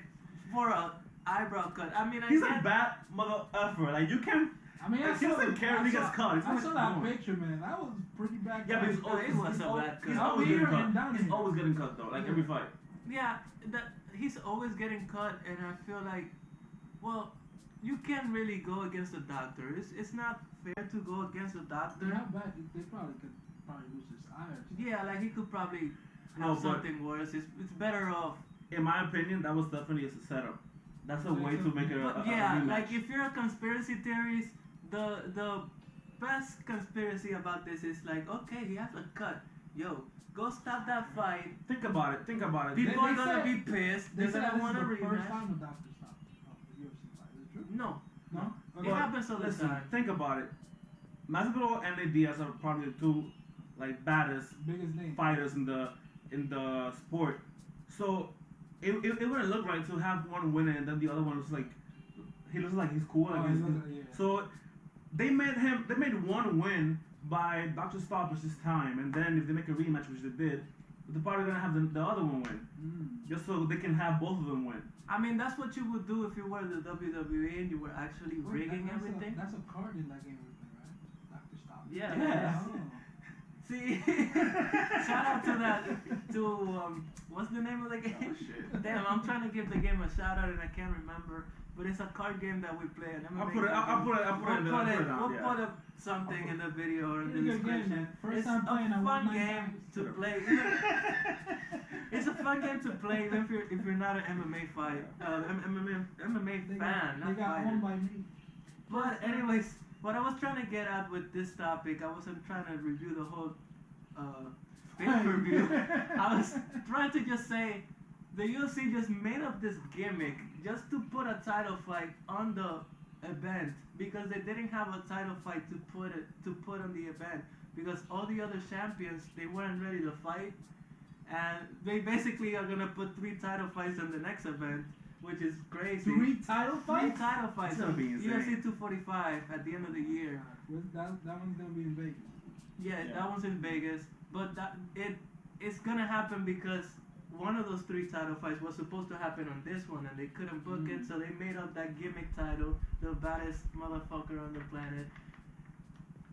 for a eyebrow cut? I mean, I he's a get bad mother effer. Like, you can't. I mean, Like, he doesn't care if he gets cut. It's I not saw his that fault. picture, man. That was pretty bad. Yeah, but he's No, always, it was a bad cut. he's Up always here getting and cut. down He's here. always getting cut though. Like Yeah. every fight. Yeah, he's always getting cut, and I feel like, well, you can't really go against the doctor. It's not fair to go against the doctor. They're not bad. They probably could lose his eye or something. Yeah, like he could probably No, have but- something worse. It's better off. In my opinion, that was definitely a setup. That's a Okay, way so- to make it a But yeah, like if you're a conspiracy theorist, the best conspiracy about this is like, okay, he has a cut. Yo, go stop that fight. Think about it. Think about it. People They are gonna said- be pissed. They They're said gonna this want to is the first rematch. time a doctor stopped the UFC fight. Is it true? No, No. it Okay. But happens all the listen, time. think about it. Masvidal and Nate Diaz are probably the two like baddest Biggest name. fighters in the sport. So it wouldn't look right to have one win and then the other one was like he looks like he's cool. Oh, Like he he's, looks like- yeah. So they made one win by doctor stoppage this time, and then if they make a rematch, which they did, they're probably gonna have the other one win, just so they can have both of them win. I mean, that's what you would do if you were the WWE and you were actually Wait, rigging that's everything. That's a card in that game, right? Doctor Stop. Yeah. Yeah. Oh. See, shout out to that what's the name of the game? Oh, shit. Damn, I'm trying to give the game a shout out and I can't remember. But it's a card game that we play. And I'll put it down, We'll yeah. put up something in the video or in It's the a good game, description. man. First It's time playing, I a won fun 9 game times. to play. It's a fun game to play even if you're not an MMA fight, MMA They fan, got not fighter. won by me. But anyways, what I was trying to get at with this topic, I wasn't trying to review the whole pay-per-view. I was trying to just say the UFC just made up this gimmick just to put a title fight on the event because they didn't have a title fight to put on the event because all the other champions they weren't ready to fight and they basically are gonna put 3 title fights on the next event, which is crazy. 3 title 3 fights? title fights It's gonna on be insane. UFC 245 at the end of the year. That one's gonna be in Vegas. Yeah, Yeah. that one's in Vegas, but it's gonna happen because one of those 3 title fights was supposed to happen on this one, and they couldn't book it, so they made up that gimmick title, the baddest motherfucker on the planet,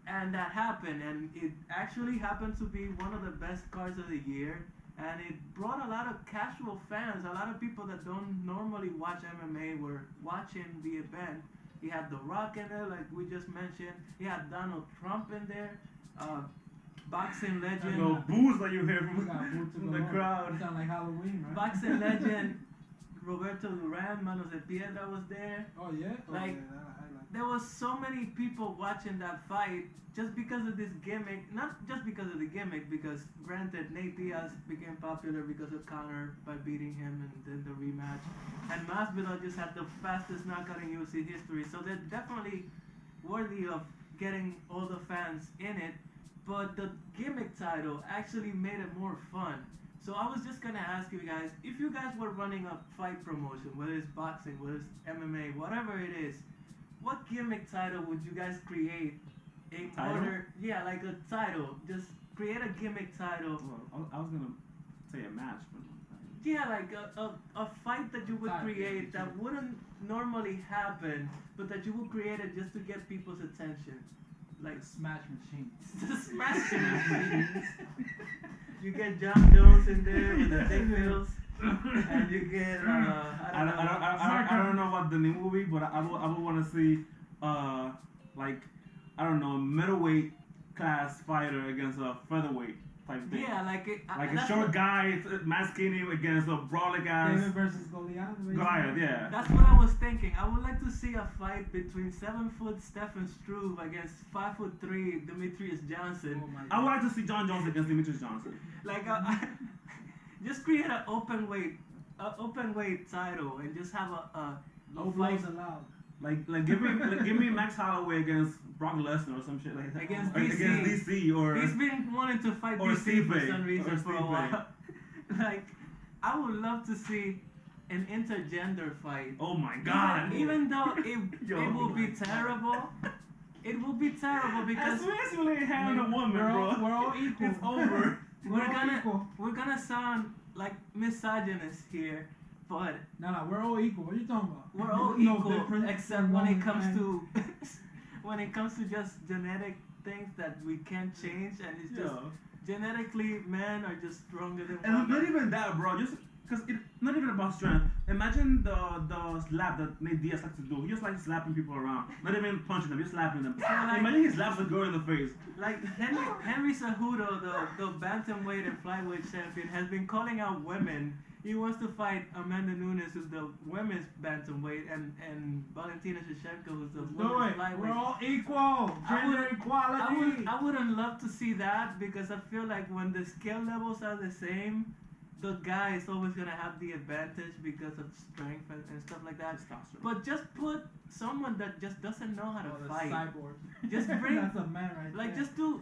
and that happened, and it actually happened to be one of the best cards of the year, and it brought a lot of casual fans, a lot of people that don't normally watch MMA were watching the event. You had The Rock in there, like we just mentioned. You had Donald Trump in there. Boxing legend. No boos that you hear We got boots from in the the crowd. Sound like Halloween, right? Boxing legend Roberto Duran, Manos de Piedra was there. Oh yeah. Oh, Like, yeah, I like. There was so many people watching that fight just because of this gimmick. Not just because of the gimmick, because granted Nate Diaz became popular because of Conor by beating him and then the rematch. And Masvidal just had the fastest knockout in UFC history, so they're definitely worthy of getting all the fans in it. But the gimmick title actually made it more fun. So I was just gonna ask you guys, if you guys were running a fight promotion, whether it's boxing, whether it's MMA, whatever it is, what gimmick title would you guys create in Title? order? Yeah, like a title. Just create a gimmick title. Well, I was gonna say a match, but Yeah, like a fight that you would Title, create yeah. that wouldn't normally happen, but that you would create it just to get people's attention. Like Like Smash Machine. the smashing machines. You get John Jones in there with the big pills, and you get I don't know about the new movie, but I would want to see like I don't know, a middleweight class fighter against a featherweight type thing. Yeah, like it, Like a that's short what- guy, mad skinny against a brolic ass David versus Goliath. basically. Goliath, yeah. That's what I was thinking. I would like to see a fight between 7-foot Stephen Struve against 5'3" Demetrius Johnson. Oh my I would God. like to see John Jones against Demetrius Johnson. Like, just create an open weight title and just have a No fight blows allowed. Like give me Max Holloway against Brock Lesnar or some shit like that. Against Or DC. Against DC or He's been wanting to fight or DC for Stipe. some reason Or for a Stipe. while. Like, I would love to see an intergender fight. oh my god. Even though Yo. it will be terrible. It will be terrible As because soon as you lay a hand on a woman, we're all, bro, we're all equal. it's over. we're gonna sound like misogynist here, but No, we're all equal. What are you talking about? we're all No equal difference except from when it woman comes and- to when it comes to just genetic things that we can't change, and it's just Yo. genetically men are just stronger than And not women. even that, bro. Just because it's not even about strength. Imagine the slap that Nate Diaz likes to do. He just likes slapping people around, not even punching them, just slapping them. like- Imagine he slaps a girl in the face. Like Henry Cejudo, the bantamweight and flyweight champion, has been calling out women. He wants to fight Amanda Nunes, who's the women's bantamweight, and Valentina Shevchenko, who's the Do women's it. flyweight. We're all equal. Gender equality. I wouldn't love to see that because I feel like when the skill levels are the same, the guy is always gonna have the advantage because of strength and stuff like that. Testosterone. But just put someone that just doesn't know how to Oh, the fight. cyborg. Just bring- That's a man right Like there. just do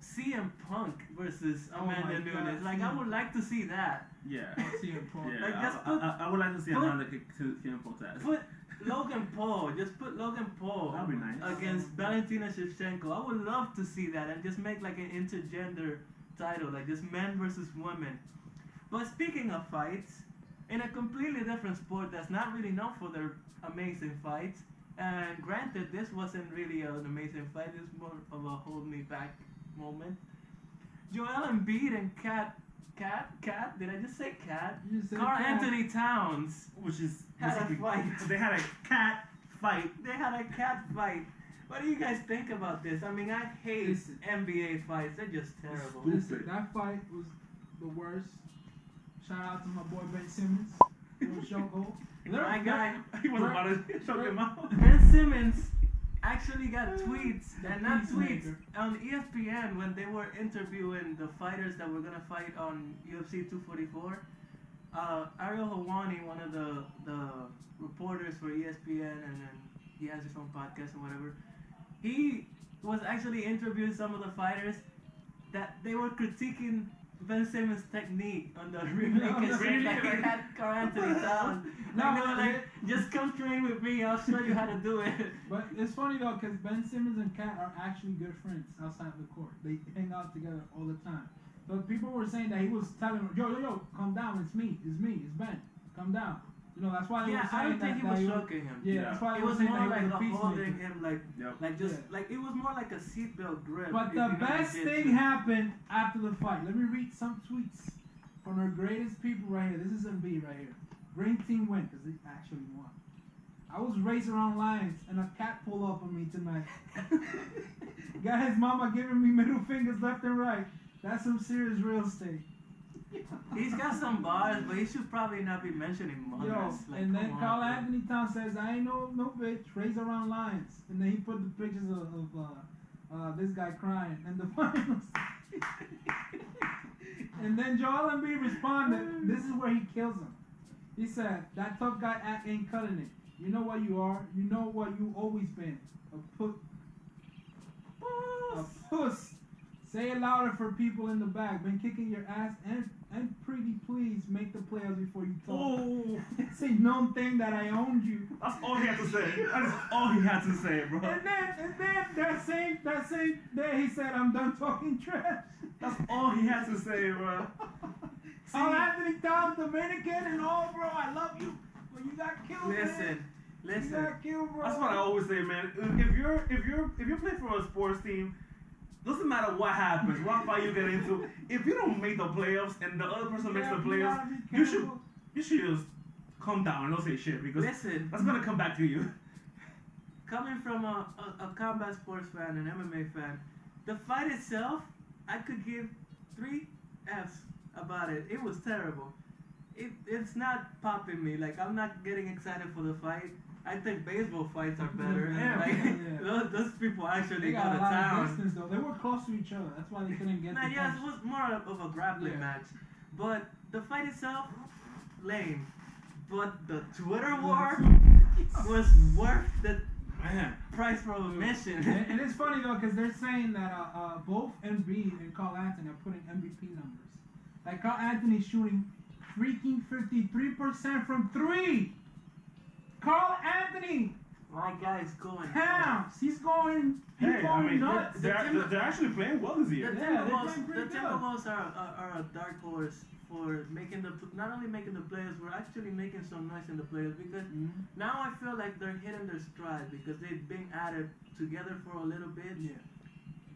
CM Punk versus Oh Amanda my God, Nunes. Like I CM would like to see that. Yeah. Let's see him pull. Yeah, Like, just I would like to see put- Amanda kick to CM Punk's ass. Put Logan Paul. Just put Logan Paul That'd be nice. against Valentina Shevchenko. I would love to see that and just make like an intergender title, like just men versus women. But speaking of fights, in a completely different sport that's not really known for their amazing fights, and granted this wasn't really an amazing fight, it's more of a hold me back moment. Joel Embiid and Cat, did I just say Cat? You just said Carl cat. Anthony Towns. Which is Had a basically- fight. They had a cat fight. They had a cat fight. What do you guys think about this? I mean, I hate Listen. NBA fights. They're just terrible. Listen, that fight was the worst. Shout out to my boy Ben Simmons. Little show goal. My guy, He was about to choke him out. Ben Simmons actually got tweets, and not tweets, Peacemaker. on ESPN when they were interviewing the fighters that were going to fight on UFC 244. Ariel Helwani, one of the reporters for ESPN, and then he has his own podcast and whatever, he was actually interviewing some of the fighters that they were critiquing Ben Simmons' technique on the rear naked choke really? that he had Carl Anthony Towns. No, Like, they but were like, just come train with me, I'll show you how to do it. But it's funny though, because Ben Simmons and Cat are actually good friends outside the court. They hang out together all the time. But people were saying that he was telling him, yo, calm down, it's Ben, calm down. You know, that's why they Yeah, were saying I don't think that he was he choking him. Yeah, Yeah. that's why It they were was saying more that like he was a a holding peacemaker. him, like, Yep. like just Yeah. like it was more like a seatbelt grip. But if the you know best jiu-jitsu. thing happened after the fight. Let me read some tweets from our greatest people right here. This is MB right here. Green team win because they actually won. I was raised around lions and a cat pulled up on me tonight. Got his mama giving me middle fingers left and right. That's some serious real estate. He's got some bars, but he should probably not be mentioning mothers. Yo, Like, and then come on, Carl bro. Anthony Towns says, I ain't no bitch, raised around lions. And then he put the pictures of this guy crying and the finals. And then Joel Embiid responded, this is where he kills him. He said, that tough guy act ain't cutting it. You know what you are. You know what you always been. A puss. Say it louder for people in the back. Been kicking your ass and pretty pretty please make the playoffs before you talk. Oh, It's a known thing that I owned you. that's all he had to say. That is all he had to say, bro. And then that same day he said, I'm done talking trash. That's all he had to say, bro. Carl Anthony Towns, Dominican and all, bro. I love you, but you got killed. Man. You Listen. got killed, bro. That's what I always say, man. If you play for a sports team, doesn't matter what happens, what fight you get into. If you don't make the playoffs and the other person makes the playoffs, you should just calm down and don't say shit because Listen. that's gonna come back to you. Coming from a combat sports fan and MMA fan, the fight itself, I could give 3 Fs about it. It was terrible. It's not popping me. Like, I'm not getting excited for the fight. I think baseball fights are better. Yeah, Like, yeah. those people actually They go got to a lot town. of distance though. They were close to each other. That's why they couldn't get. Nah, the yes, punch. it was more of a grappling Yeah. match. But the fight itself, lame. But the Twitter war was worth the Man, price for admission. And it's funny though, because they're saying that both Embiid and Carl Anthony are putting MVP numbers. Like Carl Anthony's shooting freaking 53% from 3. Carl Anthony My guy's going. pounds. He's going. He's hey, I going mean, nuts. they're actually playing well this The year. Yeah, they're Timberwolves, playing pretty the good. Timberwolves are a dark horse for making not only making the players, we're actually making some noise in the players because Mhm. now I feel like they're hitting their stride because they've been at it together for a little bit. Yeah.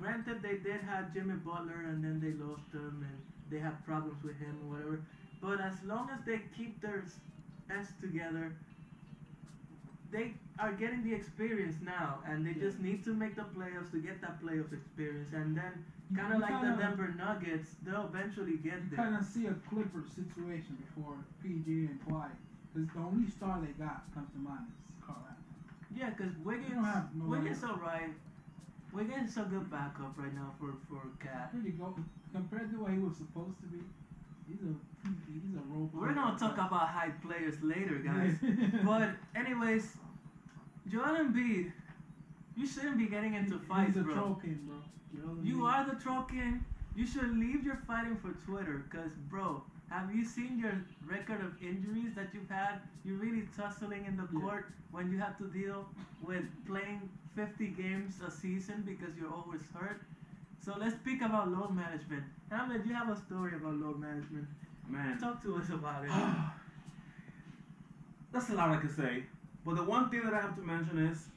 Granted, they did have Jimmy Butler and then they lost him and they have problems with him or whatever. But as long as they keep their S together, they are getting the experience now, and they Yeah. just need to make the playoffs to get that playoff experience, and then You- kind of you like kinda- the Denver Nuggets, they'll eventually get You there. kind of see a Clippers situation before PG and Kawhi. Because the only star they got comes to mind is Carl Anthony. Yeah, because They don't have no Wiggins one. alright. Wiggins a good backup right now for Cat. Pretty go compared to what he was supposed to be. He's a role player. We're gonna talk about high players later, guys. But anyways, Joel Embiid, you shouldn't be getting into fights, He's a bro. troll king, bro. You are the troll king. You should leave your fighting for Twitter, cause bro, have you seen your record of injuries that you've had? You're really tussling in the Yeah. court when you have to deal with playing 50 games a season because you're always hurt. So let's speak about load management. Hamlet, you have a story about load management. Man, Talk to us about it. that's a lot I could say. But the one thing that I have to mention is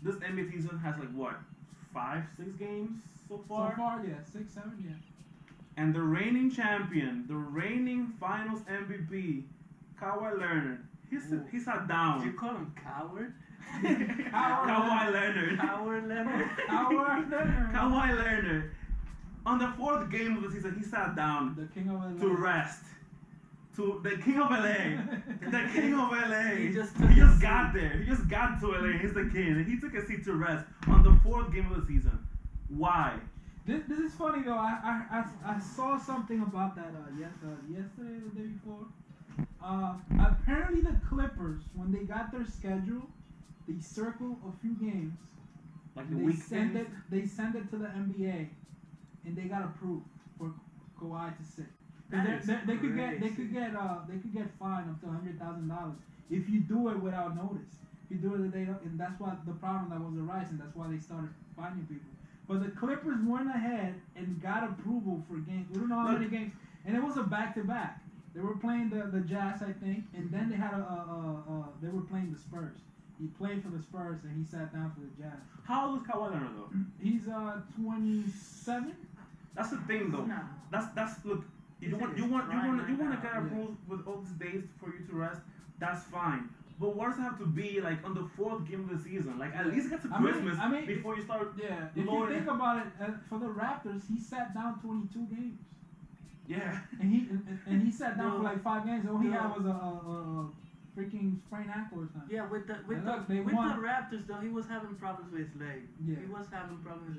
this NBA season has like what, 5-6 games so far? So far, yeah, 6, 7, yeah. And the reigning champion, the reigning Finals MVP, Kawhi Leonard, he sat Did you down. call him coward? Kawhi Leonard. Coward Leonard. Howard Leonard. Kawhi Leonard. On the 4th game of the season, he sat down The king of LA. to rest. To the king of LA. The king of LA. He just got there. He just got to LA. He's the king. And he took a seat to rest on the 4th game of the season. Why? This is funny though. I saw something about that yesterday or the day before. Apparently the Clippers, when they got their schedule, they circle a few games. Like the They week send games? it. They send it to the NBA, and they got approved for Kawhi to sit. 'Cause That is they could get fined up to $100,000 if you do it without notice. If you do it the day, and that's what the problem that was arising. That's why they started finding people. But the Clippers went ahead and got approval for games. We don't know how many games, and it was a back-to-back. They were playing the Jazz, I think, and then they had they were playing the Spurs. He played for the Spurs and he sat down for the Jazz. How old is Kawhi Leonard though? He's 27. That's the thing though. No. That's look. He's You in want his prime right to now. get approved with all these days for you to rest. That's fine. But what does it have to be like on the 4th game of the season? Like at least get to Christmas before you start. Yeah, if Lord. you think about it, for the Raptors, he sat down 22 games, Yeah. and he sat down No. for like 5 games. All he No. had was a freaking sprained ankle or something. Yeah, with And look, they the won. Raptors though, he was having problems with his leg. Yeah. He was having problems.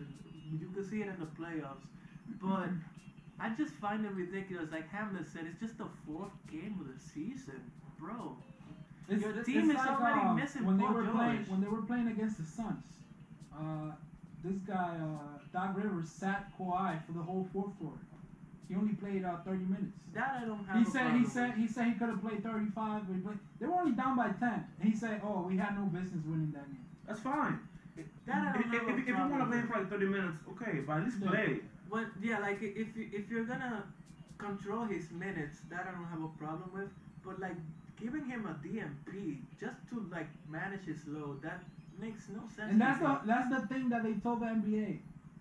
You could see it in the playoffs. But I just find it ridiculous. Like Hamlet said, it's just the 4th game of the season, bro. Your team is already missing when Paul they were playing George. when they were playing against the Suns. This guy Doc Rivers sat Kawhi for the whole 4th quarter. He only played 30 minutes. That I don't have. He a said problem he said he could have played 35, but they were only down by 10. And he said, "Oh, we had no business winning that game." That's fine. That I don't have a If you problem want to play with. for like 30 minutes, okay, but at least Yeah. play. But yeah, like if you're gonna control his minutes, that I don't have a problem with. But like giving him a DMP just to like manage his load, that makes no sense. And to that's me. the thing that they told the NBA.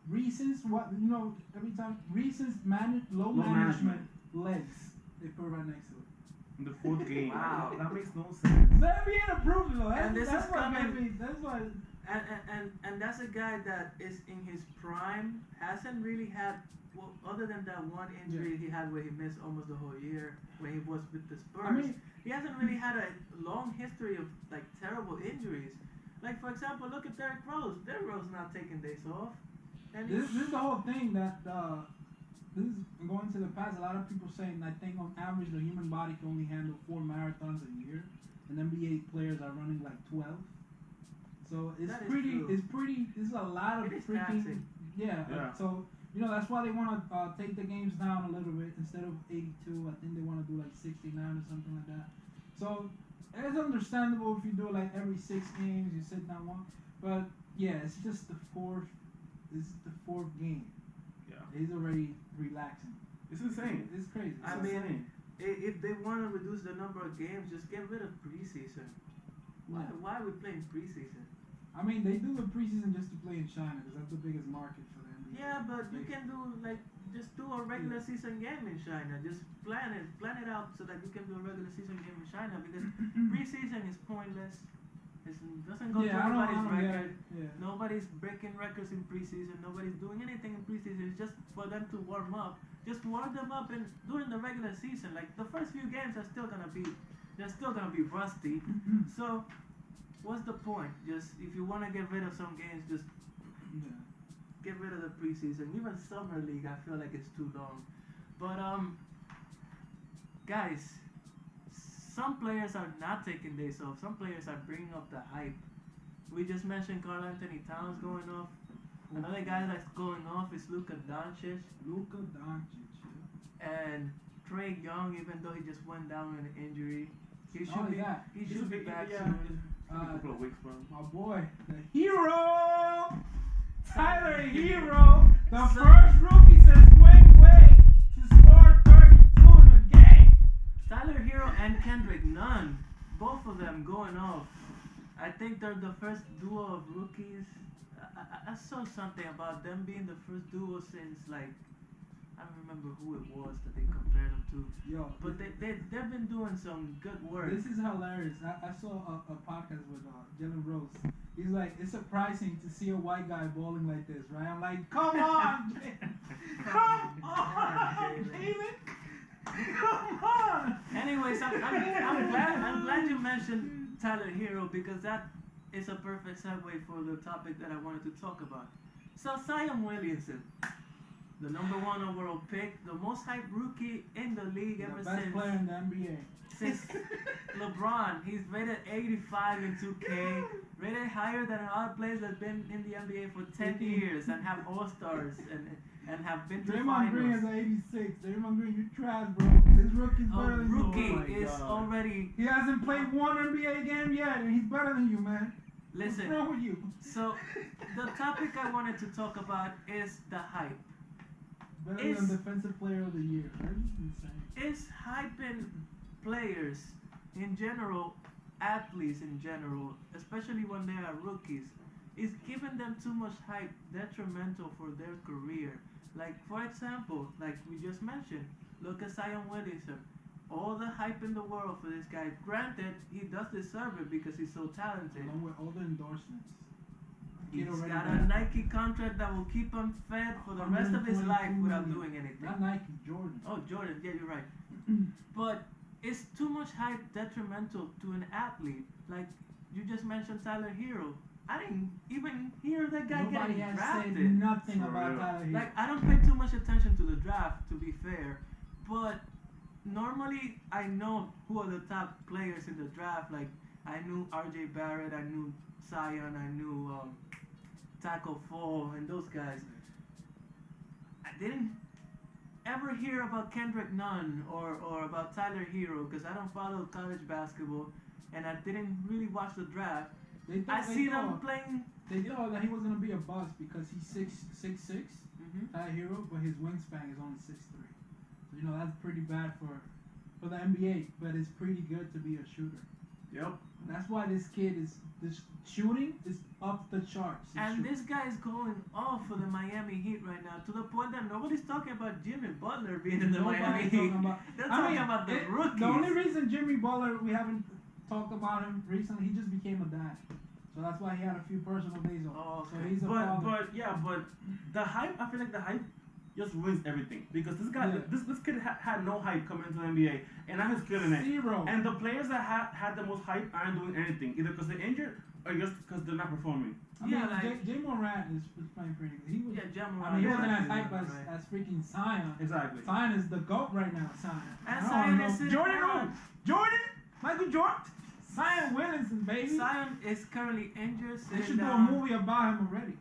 Reasons every time reasons low management legs. They put right next to it. In the fourth game. Wow. That makes no sense. The NBA approved it though. And this is what coming- made me- that's why. And that's a guy that is in his prime, hasn't really had, well, other than that one injury he had where he missed almost the whole year when he was with the Spurs. I mean, he hasn't really had a long history of like terrible injuries. Like for example, look at Derrick Rose. Derrick Rose not taking days off. And this is the whole thing that this is going to the past. A lot of people saying I think on average the human body can only handle 4 marathons a year, and NBA players are running like 12. So it's That is pretty. true. It's pretty. This is a lot of It is freaking. taxing. Yeah. So that's why they want to take the games down a little bit instead of 82. I think they want to do like 69 or something like that. So it's understandable if you do like every 6 games you sit down one, but yeah, it's just the fourth. This is the 4th game. Yeah. He's already relaxing. It's insane. It's crazy. I mean, if they want to reduce the number of games, just get rid of preseason. Why are we playing preseason? I mean, they do the preseason just to play in China because that's the biggest market for them. Yeah, but you can do like just do a regular season game in China. Just plan it out so that you can do a regular season game in China because preseason is pointless. It doesn't go to anybody's record. Yeah. Nobody's breaking records in preseason. Nobody's doing anything in preseason. It's just for them to warm up. Just warm them up and during the regular season. Like the first few games are still gonna be, they're still gonna be rusty. So, what's the point? Just if you want to get rid of some games, just get rid of the preseason. Even summer league, I feel like it's too long. But guys, some players are not taking days off. Some players are bringing up the hype. We just mentioned Karl Anthony Towns going off. Another guy that's going off is Luka Doncic. And Trae Young, even though he just went down with an injury, he should be back soon. A couple of weeks, bro. My boy, the hero, Tyler Hero, the first rookie since Dwayne Wade to score 32 in a game. Tyler Hero and Kendrick Nunn, both of them going off. I think they're the first duo of rookies. I saw something about them being the first duo since like I don't remember who it was that they compared them to. Yo, But they've been doing some good work. this is hilarious. I saw a podcast with Jalen Rose. He's like, it's surprising to see a white guy bowling like this, right? I'm like, come on, come on, Jalen. Come on. Anyways, I'm glad you mentioned Tyler Hero because that is a perfect segue for the topic that I wanted to talk about. So Zion Williamson, the number 1 overall pick, the most hyped rookie in the league ever The best player in the NBA. since LeBron. He's rated 85 in 2K, rated higher than a lot of players that've been in the NBA for 10 years and have All-Stars and have been to Draymond Green finals. is 86. Draymond Green, you trash, bro. This rookie's A better than you. rookie Oh my is God. already. He hasn't played one NBA game yet, and he's better than you, man. Listen. What's wrong with you? So the topic I wanted to talk about is the hype. Better than defensive player of the year. That's insane. Is hyping players in general, athletes in general, especially when they are rookies, is giving them too much hype detrimental for their career? Like, for example, like we just mentioned, look at Zion Williamson. All the hype in the world for this guy. Granted, he does deserve it because he's so talented. Along with all the endorsements. He's already got got a Nike contract that will keep him fed for the rest of his life without doing anything. Not Nike, Jordan. Oh, Jordan, yeah, you're right. But it's too much hype detrimental to an athlete. Like, you just mentioned Tyler Hero. I didn't even hear that guy Nobody getting has drafted. said nothing For about real. Tyler Hero. Like, I don't pay too much attention to the draft, to be fair. But normally, I know who are the top players in the draft. Like, I knew RJ Barrett, I knew Zion, I knew Taco Fall, and those guys. I didn't ever hear about Kendrick Nunn or about Tyler Hero, because I don't follow college basketball and I didn't really watch the draft, I see them playing. They thought that he was gonna be a bust because he's 6'6", Tyler Hero, but his wingspan is only 6'3". So that's pretty bad for the NBA, but it's pretty good to be a shooter. Yep. That's why this shooting is up the charts. And this guy is going off for the Miami Heat right now, to the point that nobody's talking about Jimmy Butler being in the Miami Heat. They're talking about the rookies. The only reason Jimmy Butler, we haven't talked about him recently, he just became a dad. So that's why he had a few personal days off. Oh, okay. So he's a father. But the hype, I feel like the hype just ruins everything, because this guy, this kid had no hype coming into the NBA, and now he's killing it. Zero. And the players that had the most hype aren't doing anything, either because they're injured or just because they're not performing. I mean, Jay Morant is playing pretty good. He was, Ja Morant. I mean, he wasn't as hype hype as freaking Zion. Exactly. Zion is the GOAT right now. Zion. And Zion is sitting Jordan down. who? Jordan? Michael Jordan? Zion Williamson, baby. Zion is currently injured. They should do a movie about him already.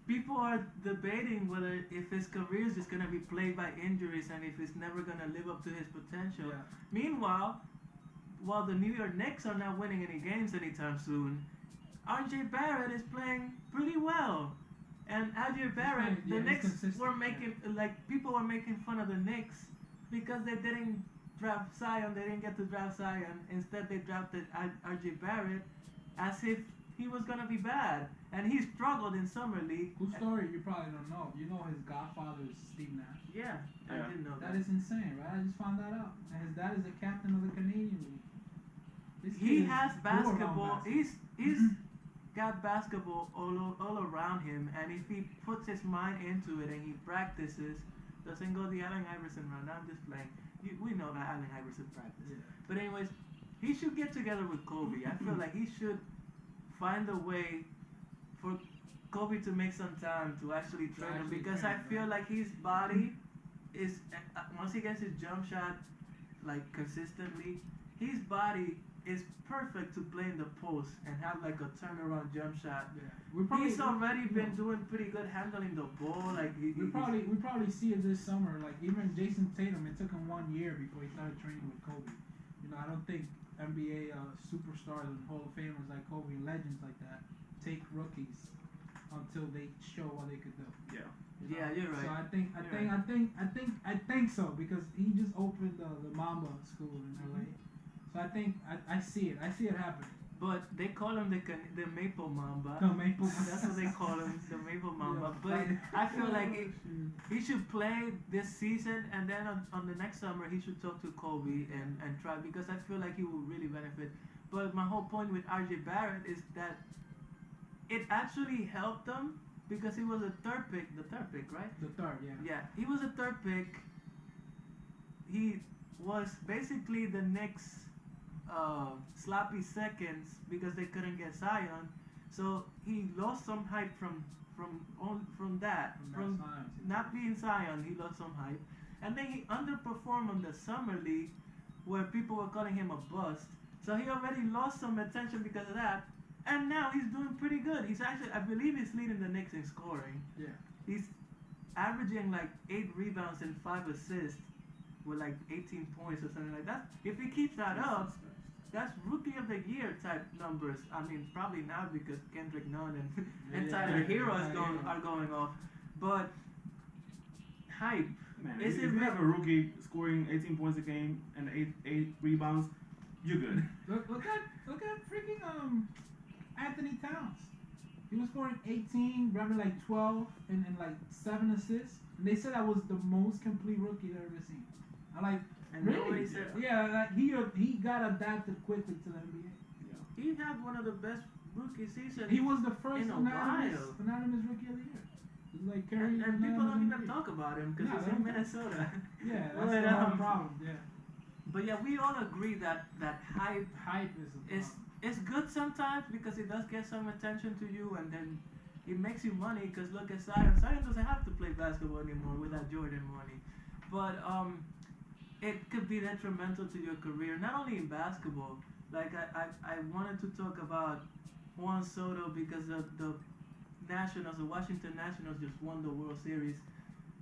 People are debating whether if his career is just going to be plagued by injuries and if he's never going to live up to his potential. Yeah. Meanwhile, while the New York Knicks are not winning any games anytime soon, RJ Barrett is playing pretty well. And RJ Barrett, the Knicks were making, people were making fun of the Knicks because they didn't draft Zion, they didn't get to draft Zion. Instead, they drafted RJ Barrett as if he was going to be bad. And he struggled in Summer League. Whose story you probably don't know. You know his godfather is Steve Nash. Yeah, I didn't know that. That is insane, right? I just found that out. And his dad is the captain of the Canadian League. He has basketball. He's got basketball all around him, and if he puts his mind into it and he practices, doesn't go the Allen Iverson route. I'm just playing. We know that Allen Iverson practices. Yeah. But anyways, he should get together with Kobe. I feel like he should find a way for Kobe to make some time to actually train him, because I feel like his body is, once he gets his jump shot consistently, his body is perfect to play in the post and have a turnaround jump shot. Yeah. He's already been doing pretty good handling the ball. We probably see it this summer. Like even Jason Tatum, it took him 1 year before he started training with Kobe. I don't think NBA superstars and Hall of Famers like Kobe and legends like that take rookies until they show what they could do. Yeah. Yeah, you're right. So I think so, because he just opened the Mamba school in LA. So I see it. I see it happening. But they call him the Maple Mamba. The Maple Mamba. That's what they call him, the Maple Mamba. Yeah. But I feel like he should play this season, and then on the next summer he should talk to Kobe and try, because I feel like he will really benefit. But my whole point with RJ Barrett is that it actually helped him because he was the third pick, right? The third, yeah. Yeah, he was a third pick. He was basically the Knicks' sloppy seconds because they couldn't get Zion. So he lost some hype from that. From not being Zion, he lost some hype. And then he underperformed on the Summer League, where people were calling him a bust. So he already lost some attention because of that. And now he's doing pretty good. He's actually, I believe he's leading the Knicks in scoring. Yeah. He's averaging 8 rebounds and 5 assists with 18 points or something like that. If he keeps that up, that's Rookie of the Year type numbers. I mean, probably not because Kendrick Nunn and Tyler Hero are going off. But hype. Man, if you have a rookie scoring 18 points a game and 8 rebounds, you're good. Look at freaking Anthony Towns. He was scoring 18, grabbing 12 and 7 assists. And they said that was the most complete rookie they've ever seen. Really? Yeah, he got adapted quickly to the NBA. Yeah. He had one of the best rookie seasons. He was the first in a unanimous while. rookie of the year. And people don't even talk about him because he's in Minnesota. Yeah, that's the whole problem. Yeah. But yeah, we all agree that hype is good sometimes because it does get some attention to you, and then it makes you money. Because look at Zion. Zion doesn't have to play basketball anymore without Jordan money. But it could be detrimental to your career, not only in basketball. I wanted to talk about Juan Soto because the Nationals, the Washington Nationals, just won the World Series.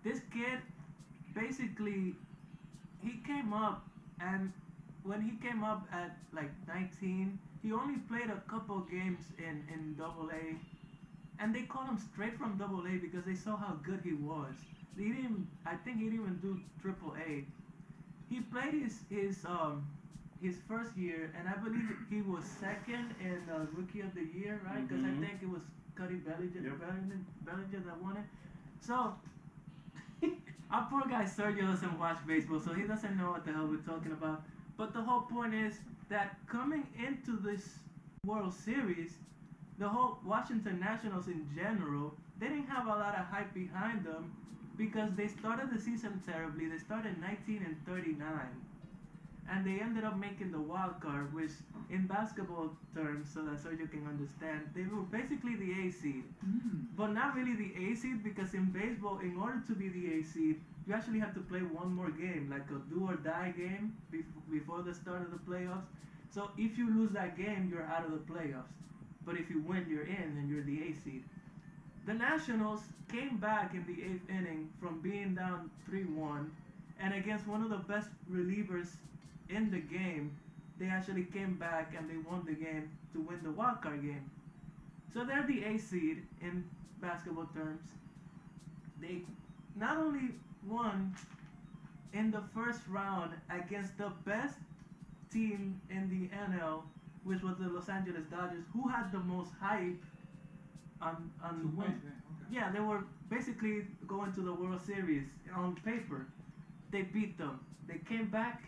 This kid basically he came up, and when he came up at like 19, he only played a couple games in Double A, and they called him straight from Double A because they saw how good he was. He didn't. I think he didn't even do Triple A. He played his first year, and I believe he was second in Rookie of the Year, right? Because I think it was Cody Bellinger that won it. So, our poor guy Sergio doesn't watch baseball, so he doesn't know what the hell we're talking about. But the whole point is that coming into this World Series, the whole Washington Nationals in general, they didn't have a lot of hype behind them because they started the season terribly. They started 19-39, and they ended up making the wild card, which in basketball terms, so that Sergio can understand, they were basically the A seed, but not really the A seed, because in baseball, in order to be the A seed, you actually have to play one more game, like a do or die game before the start of the playoffs. So if you lose that game, you're out of the playoffs. But if you win, you're in, and you're the A seed. The Nationals came back in the 8th inning from being down 3-1, and against one of the best relievers in the game, they actually came back and they won the game to win the wild card game. So they're the A seed in basketball terms. They not only won in the first round against the best team in the NL, which was the Los Angeles Dodgers, who had the most hype on To win. Okay. yeah, they were basically going to the World Series on paper. They beat them. They came back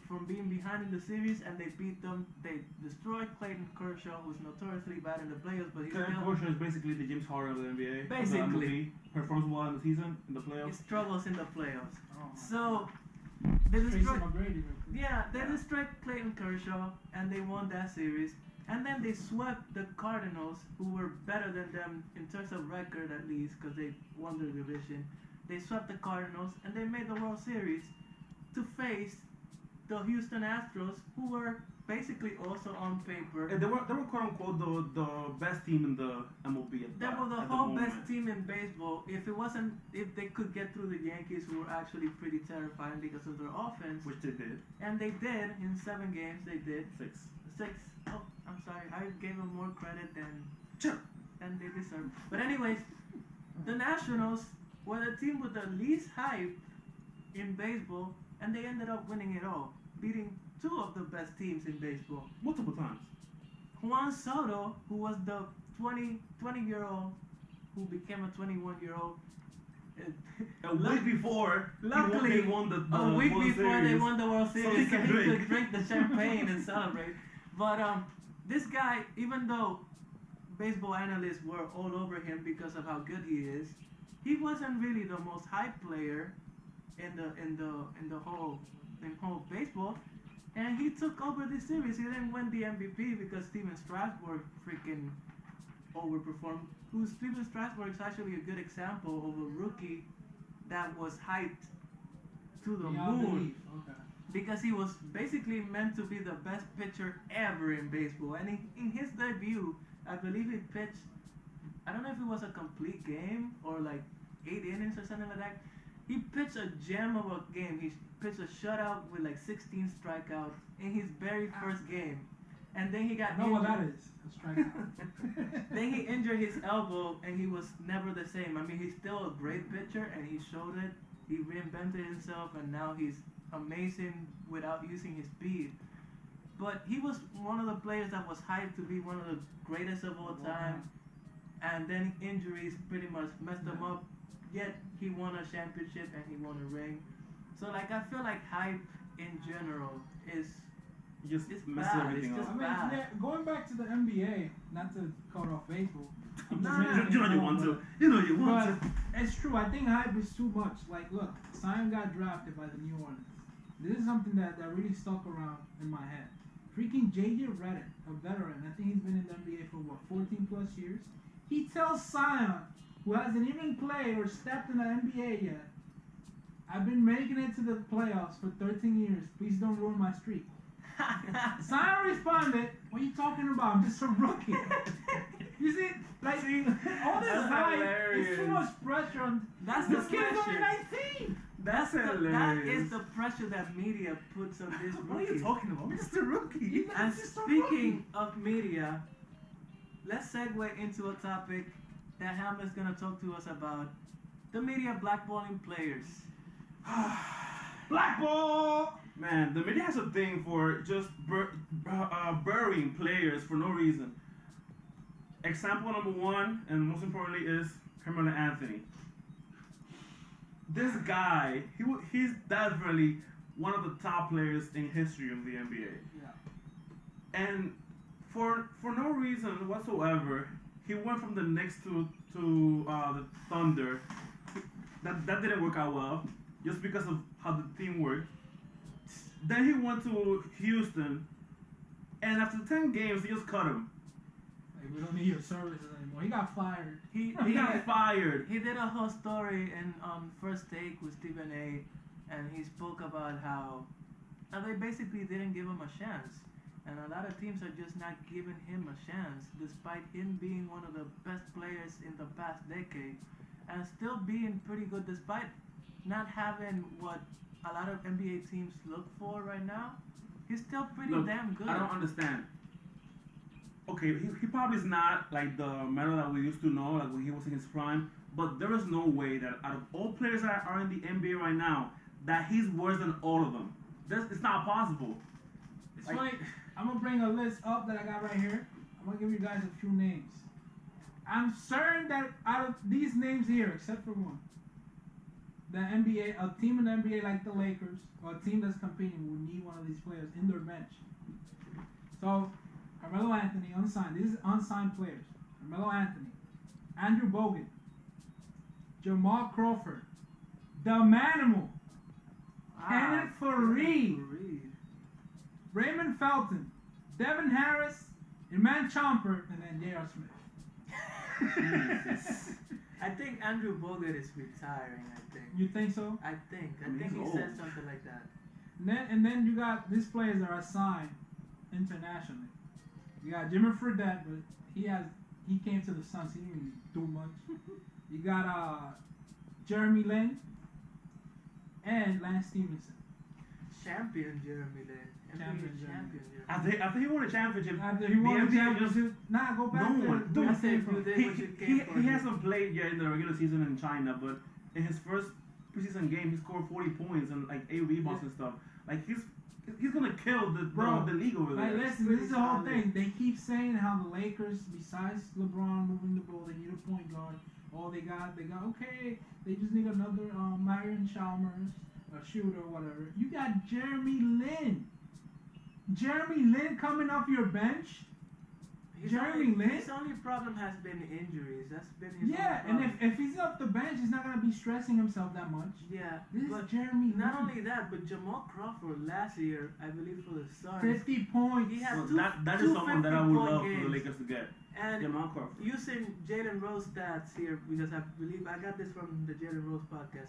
from being behind in the series, and they beat them. They destroyed Clayton Kershaw, who's notoriously bad in the playoffs, but he's Clayton still... Kershaw is basically the James Harden of the NBA. Basically. Performs well in the season, in the He playoffs. struggles in the playoffs. Oh, So, they Tracy destroyed... McGrady. Yeah, they destroyed Clayton Kershaw, and they won that series. And then they swept the Cardinals, who were better than them in terms of record at least, because they won their division. They swept the Cardinals, and they made the World Series to face the Houston Astros, who were basically also on paper. And they were quote unquote the best team in the MLB at They that, were the at whole moment. best team in baseball. If they could get through the Yankees, who were actually pretty terrifying because of their offense, Which they did. and they did in 7 games. They did 6. 6. Oh, I'm sorry. I gave them more credit than Sure. they deserve. But anyways, the Nationals were the team with the least hype in baseball, and they ended up winning it all, beating 2 of the best teams in baseball. Multiple times. Juan Soto, who was the 20-year-old who became a 21-year-old. A week before, Luckily, they won the a week World before Series. they won the World So Series, he could he drink. could drink the champagne and celebrate. But this guy, even though baseball analysts were all over him because of how good he is, he wasn't really the most hyped player in the whole baseball. And he took over the series. He didn't win the MVP because Steven Strasburg freaking overperformed. Steven Strasburg is actually a good example of a rookie that was hyped to the Beyond moon. belief. Okay. Because he was basically meant to be the best pitcher ever in baseball. And in his debut, I believe he pitched, I don't know if it was a complete game or like 8 innings or something like that. He pitched a gem of a game. He pitched a shutout with like 16 strikeouts in his very first game. And then he got I know what that injured. is. A strikeout. Then he injured his elbow, and he was never the same. I mean, he's still a great pitcher, and he showed it. He reinvented himself, and now he's amazing without using his speed. But he was one of the players that was hyped to be one of the greatest of all time, and then injuries pretty much messed him up. Yet he won a championship and he won a ring. So like, I feel like hype in general is Just It's messes bad. everything It's up. I mean, bad. yeah, going back to the NBA, not to cut off baseball. I'm No, just no, making You know it you known, want but- to. You know you want But to. it's true. I think hype is too much. Like, look, Zion got drafted by the New Orleans. This is something that really stuck around in my head. Freaking JJ Redick, a veteran. I think he's been in the NBA for what, 14 plus years. He tells Zion, who hasn't even played or stepped in the NBA yet, I've been making it to the playoffs for 13 years. Please don't ruin my streak. Zion responded, "What are you talking about? I'm just a rookie." You see, like all this That's hype hilarious. is too much pressure on. That's the the kid's only pressure. 19. That hilarious. is the pressure that media puts on this What are you rookie. talking about? We're just a rookie. And speaking of media, let's segue into a topic that Hamlet's gonna talk to us about: the media blackballing players. Blackball! Man, the media has a thing for just burying players for no reason. Example number one, and most importantly, is Carmelo Anthony. This guy, he's definitely one of the top players in history of the NBA. Yeah. And for no reason whatsoever, he went from the Knicks to the Thunder. That didn't work out well, just because of how the team worked. Then he went to Houston, and after 10 games, he just cut him. Like, we don't need your services anymore. He got fired. He got fired. He did a whole story in First Take with Stephen A. And he spoke about how they basically didn't give him a chance. And a lot of teams are just not giving him a chance, despite him being one of the best players in the past decade, and still being pretty good, despite not having what a lot of NBA teams look for right now. He's still pretty damn good. I don't understand. Okay, he probably is not like the Melo that we used to know, like when he was in his prime. But there is no way that out of all players that are in the NBA right now, that he's worse than all of them. It's not possible. It's funny. I'm gonna bring a list up that I got right here. I'm gonna give you guys a few names. I'm certain that out of these names here, except for one, the NBA, a team in the NBA like the Lakers, or a team that's competing would need one of these players in their bench. So, Carmelo Anthony, unsigned. These are unsigned players. Carmelo Anthony, Andrew Bogut, Jamal Crawford, the Manimal, Kenneth Faried, Raymond Felton, Devin Harris, Iman Chomper, and then J.R. Smith. Jesus. I think Andrew Bogut is retiring. I think. You think so? I think he's he old. said something like that. And then you got these players that are assigned internationally. You got Jimmy Fredette, but he came to the Suns. He didn't really do much. You got Jeremy Lin and Lance Stevenson. Champion Jeremy Lin. Champion Jeremy. After he won a championship, After he won the NBA championship, go back no to one. where Dude, you came from. He hasn't played yet in the regular season in China, but in his first preseason game, he scored 40 points and like 8 rebounds and stuff. Like he's gonna kill the league over there. Like, listen, this is the whole thing. They keep saying how the Lakers, besides LeBron moving the ball, they need a point guard. All they got, okay, they just need another Marion Chalmers, a shooter or whatever. You got Jeremy Lin. Jeremy Lin coming off your bench. His only problem has been injuries. That's been his and if he's off the bench, he's not gonna be stressing himself that much. Yeah, This but is Jeremy Lin. not only that, but Jamal Crawford last year, I believe for the Suns, 50 points. he had Well, two, that two is someone that I would 50-point love for games. the Lakers to get. And Jamal Crawford. using Jalen Rose stats here, because I believe I got this from the Jalen Rose podcast.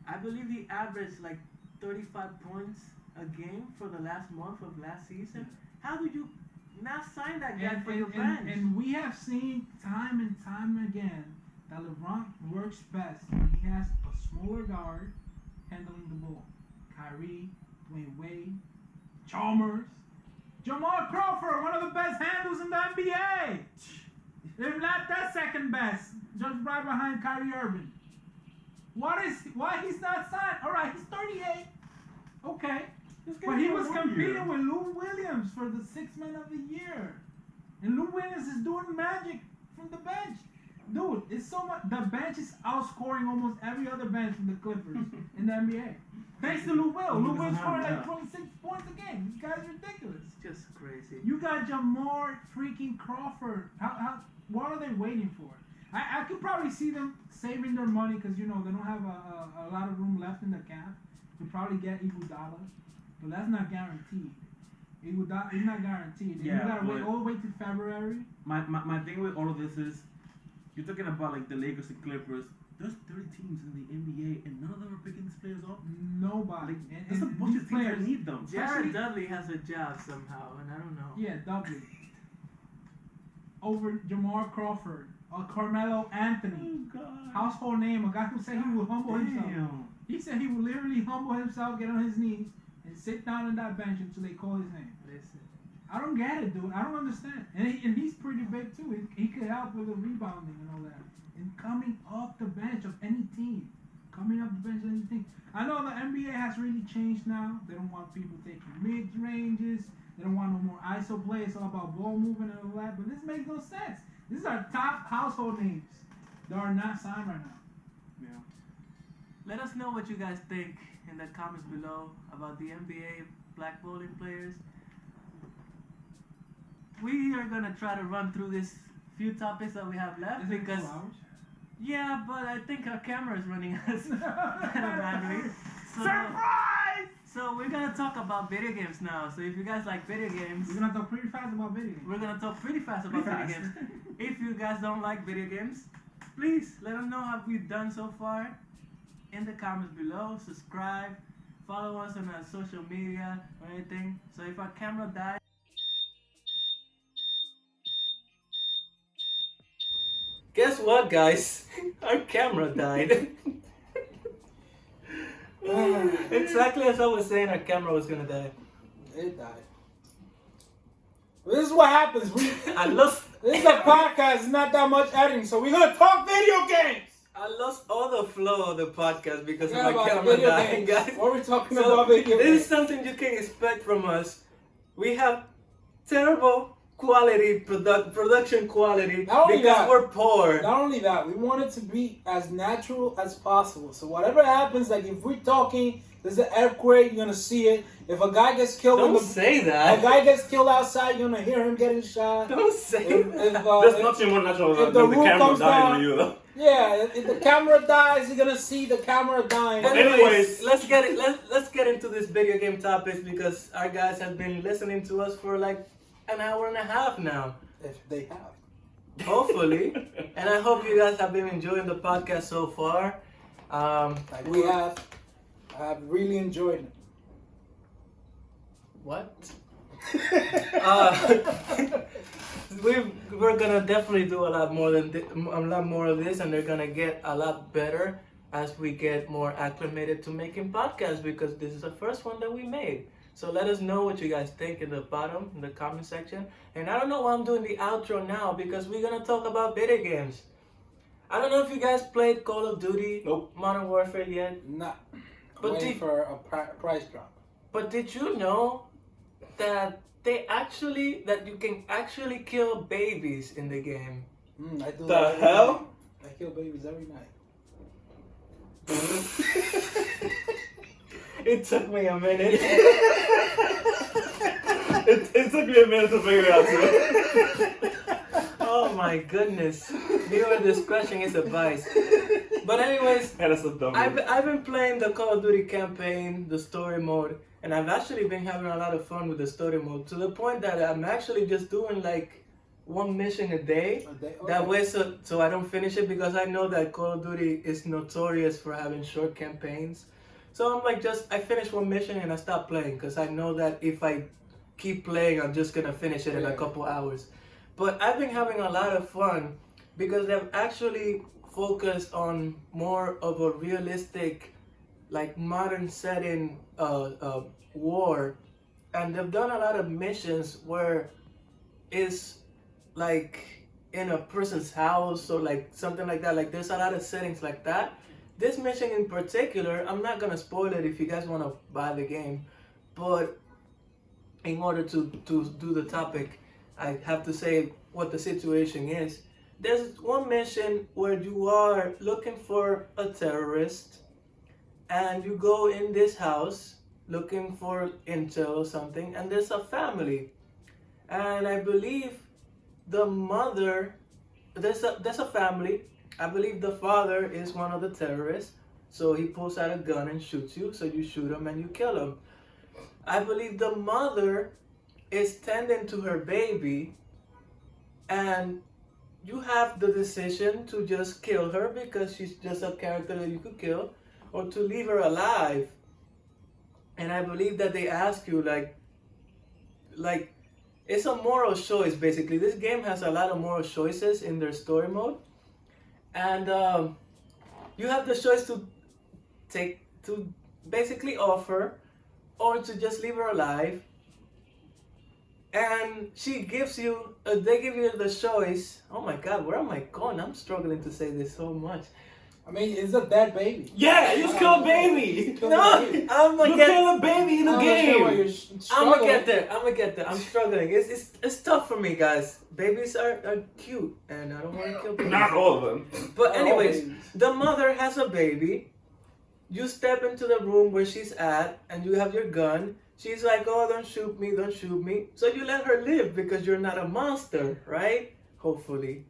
I believe he averaged like 35 points a game for the last month of last season. How did you not sign that guy for your bench? And we have seen time and time again that LeBron works best when he has a smaller guard handling the ball. Kyrie, Dwayne Wade, Chalmers, Jamal Crawford, one of the best handles in the NBA. If not that second best, just right behind Kyrie Irving. Why he's not signed? All right, he's 38. Okay. But he was competing with Lou Williams for the Sixth Man of the Year. And Lou Williams is doing magic from the bench. Dude, it's so much. The bench is outscoring almost every other bench from the Clippers in the NBA. Thanks to Lou Will. Lou Will scoring like 26 points a game. This guy's ridiculous. It's just crazy. You got Jamal freaking Crawford. What are they waiting for? I could probably see them saving their money because, they don't have a lot of room left in the cap to probably get Iguodala. But that's not guaranteed. It's not guaranteed. And you gotta wait all the way to February. My thing with all of this is, you're talking about like the Lakers and Clippers. There's 30 teams in the NBA, and none of them are picking these players up. Nobody. Like, there's a bunch of teams that need them. Jared Dudley has a job somehow, and I don't know. Yeah, Dudley. Over Jamal Crawford, or Carmelo Anthony. Oh God. Household name, a guy who said he would humble himself. He said he would literally humble himself, get on his knees, and sit down on that bench until they call his name. Listen. I don't get it, dude. I don't understand. And he's pretty big too. He could help with the rebounding and all that. And coming off the bench of any team. Coming off the bench of any team. I know the NBA has really changed now. They don't want people taking mid-ranges. They don't want no more ISO play. It's all about ball movement and all that. But this makes no sense. These are top household names that are not signed right now. Yeah. Let us know what you guys think in the comments below about the NBA blackballing players. We are gonna try to run through this few topics that we have left Is it because 2 hours? yeah, but I think our camera is running us out of battery. So, Surprise! so we're gonna talk about video games now. So if you guys like video games, We're gonna talk pretty fast about video games. we're gonna talk pretty fast about Pretty video fast. games. If you guys don't like video games, please let us know how we've done so far in the comments below. Subscribe, follow us on our social media or anything. So if our camera dies. Guess what, guys? Our camera died. Exactly as I was saying, our camera was gonna die. It died. Well, this is what happens. I lost. This is a podcast. It's not that much editing, so we're gonna talk video games. I lost all the flow of the podcast because Yeah, of my about camera video dying, games. guys. What are we talking So, about video this games? is something you can expect from us. We have terrible quality, production quality Not only because that. we're poor. Not only that, we want it to be as natural as possible. So whatever happens, like if we're talking, there's an earthquake, you're gonna see it. If a guy gets killed Don't in the say a that. guy gets killed outside, you're gonna hear him getting shot. Don't say If, that. There's if, nothing more natural if than the the roof camera comes dying down- on you, though. yeah, if the camera dies, you're gonna see the camera dying. Anyways. let's get it. Let's get into this video game topics because our guys have been listening to us for like an hour and a half now. If they have. Hopefully, and I hope you guys have been enjoying the podcast so far. We have. I have really enjoyed it. What? We're gonna definitely do a lot more of this, and they're gonna get a lot better as we get more acclimated to making podcasts because this is the first one that we made. So let us know what you guys think in the bottom, in the comment section. And I don't know why I'm doing the outro now because we're gonna talk about video games. I don't know if you guys played Call of Duty Nope. Modern Warfare yet. Not. But Waiting did- for a price drop. But did you know that that you can actually kill babies in the game? I do The that every hell? night. I kill babies every night. It took me a minute. It took me a minute to figure it out, too. Oh my goodness. Viewer discretion is advised. But anyways, And that's a dumb I've been playing the Call of Duty campaign, the story mode, and I've actually been having a lot of fun with the story mode to the point that I'm actually just doing like one mission a day. That way, so I don't finish it because I know that Call of Duty is notorious for having short campaigns. So I'm like, I finish one mission and I stop playing because I know that if I keep playing, I'm just gonna finish it in a Yeah. couple hours. But I've been having a lot of fun because they've actually focused on more of a realistic, like modern setting war, and they've done a lot of missions where it's like in a person's house or like something like that. Like there's a lot of settings like that. This mission in particular, I'm not gonna spoil it if you guys wanna buy the game, but in order to do the topic, I have to say what the situation is. There's one mission where you are looking for a terrorist and you go in this house looking for intel or something, and there's a family. And I believe the mother, there's a family. I believe the father is one of the terrorists. So he pulls out a gun and shoots you. So you shoot him and you kill him. I believe the mother is tending to her baby, and you have the decision to just kill her because she's just a character that you could kill, or to leave her alive. And I believe that they ask you like it's a moral choice basically. This game has a lot of moral choices in their story mode, and you have the choice to take to basically offer or to just leave her alive. And they give you the choice. Oh my God, where am I going? I'm struggling to say this so much. I mean, it's a dead baby. Yeah, you kill a baby. No, I'm gonna You get. kill a baby in the game. I'm gonna get there. I'm struggling. It's tough for me, guys. Babies are cute, and I don't want to kill babies. Not all of them. But anyways, the mother has a baby. You step into the room where she's at, and you have your gun. She's like, "Oh, don't shoot me, don't shoot me." So you let her live because you're not a monster, right? Hopefully.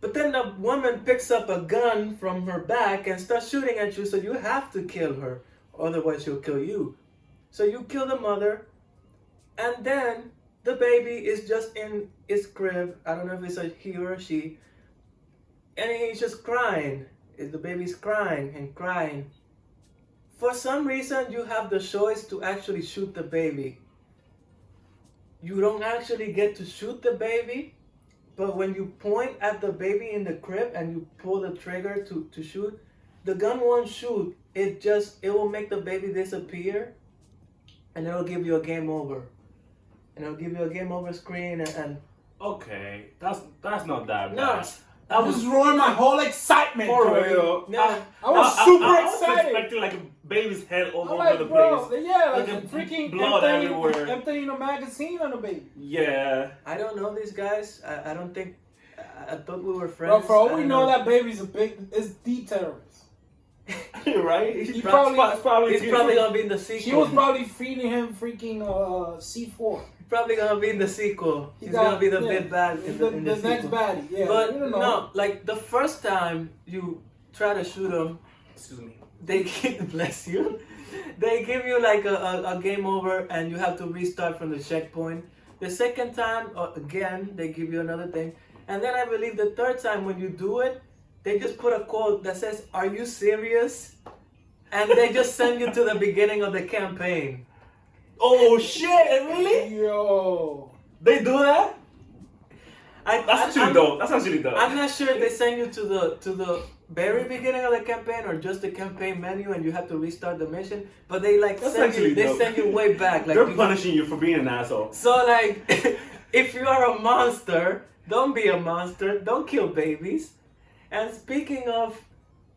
But then the woman picks up a gun from her back and starts shooting at you, so you have to kill her. Otherwise, she'll kill you. So you kill the mother, and then the baby is just in his crib. I don't know if it's a he or a she. And he's just crying. The baby's crying and crying. For some reason, you have the choice to actually shoot the baby. You don't actually get to shoot the baby, but when you point at the baby in the crib and you pull the trigger to shoot, the gun won't shoot. It will make the baby disappear, and it'll give you a game over. And it'll give you a game over screen and Okay, that's not that bad. no. I was ruining my whole excitement. For Joey. real. No. I was super I was excited. expecting like a baby's head all I'm over like, the bro, place. yeah, like Like freaking blood everywhere. emptying a magazine on a baby. Yeah. I don't know these guys. I don't think. I thought we were friends. Bro, for all I we don't know, that baby's is the terrorist. Right? He He's probably probably gonna be in the sequel. She was probably feeding him freaking C4. Probably gonna be in the sequel. He's got- gonna be the yeah, big bad in the the next sequel. baddie. Yeah, But we don't know. no, like the first time you try to shoot him, Excuse me. they bless you. They give you like a game over, and you have to restart from the checkpoint. The second time, again, they give you another thing, and then I believe the third time when you do it, they just put a quote that says, "Are you serious?" And they just send you to the beginning of the campaign. Oh shit! Really? Yo. They do that? That's That's actually dope. That's actually dope. I'm not sure if they send you to the very beginning of the campaign or just the campaign menu and you have to restart the mission. But they like That's send you, actually they dope. send you way back. Like They're punishing you for being an asshole. So like, if you are a monster, don't be a monster. Don't kill babies. And speaking of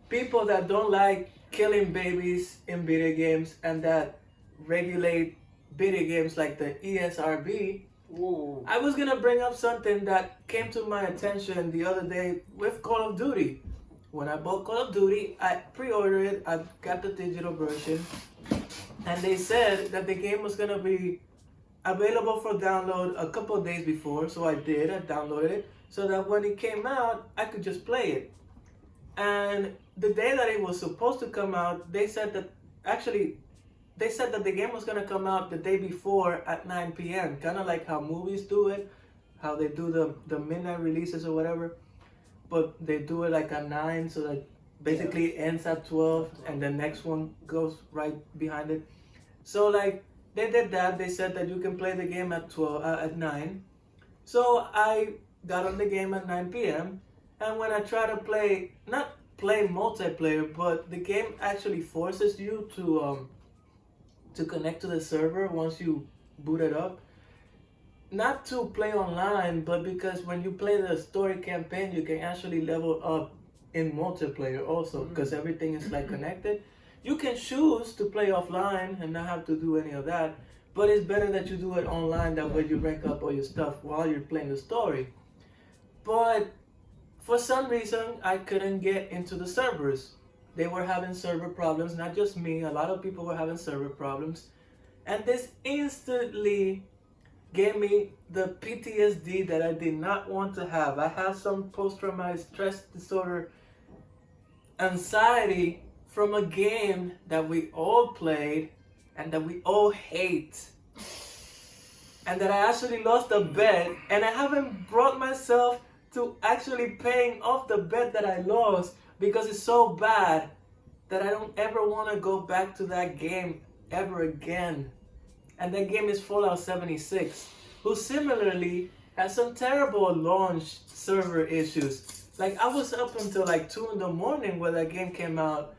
people that don't like killing babies in video games and that regulate video games like the ESRB, Whoa. I was gonna bring up something that came to my attention the other day with Call of Duty. When I bought Call of Duty, I pre-ordered it, I got the digital version, and they said that the game was gonna be available for download a couple of days before, so I did, I downloaded it, so that when it came out, I could just play it. And the day that it was supposed to come out, they said that the game was gonna come out the day before at 9 p.m. Kind of like how movies do it, how they do the midnight releases or whatever, but they do it like at 9, so that basically it ends at 12, and the next one goes right behind it. So like they did that. They said that you can play the game at 9. So I got on the game at 9 p.m. and when I try to not play multiplayer, but the game actually forces you to connect to the server once you boot it up. Not to play online, but because when you play the story campaign, you can actually level up in multiplayer also, because everything is like connected. You can choose to play offline and not have to do any of that, but it's better that you do it online. That way you rank up all your stuff while you're playing the story. But for some reason, I couldn't get into the servers. They were having server problems, not just me, a lot of people were having server problems. And this instantly gave me the PTSD that I did not want to have. I have some post-traumatic stress disorder anxiety from a game that we all played and that we all hate. And that I actually lost a bet, and I haven't brought myself to actually paying off the bet that I lost because it's so bad that I don't ever want to go back to that game ever again. And that game is Fallout 76, who similarly has some terrible launch server issues. Like I was up until like 2 in the morning when that game came out,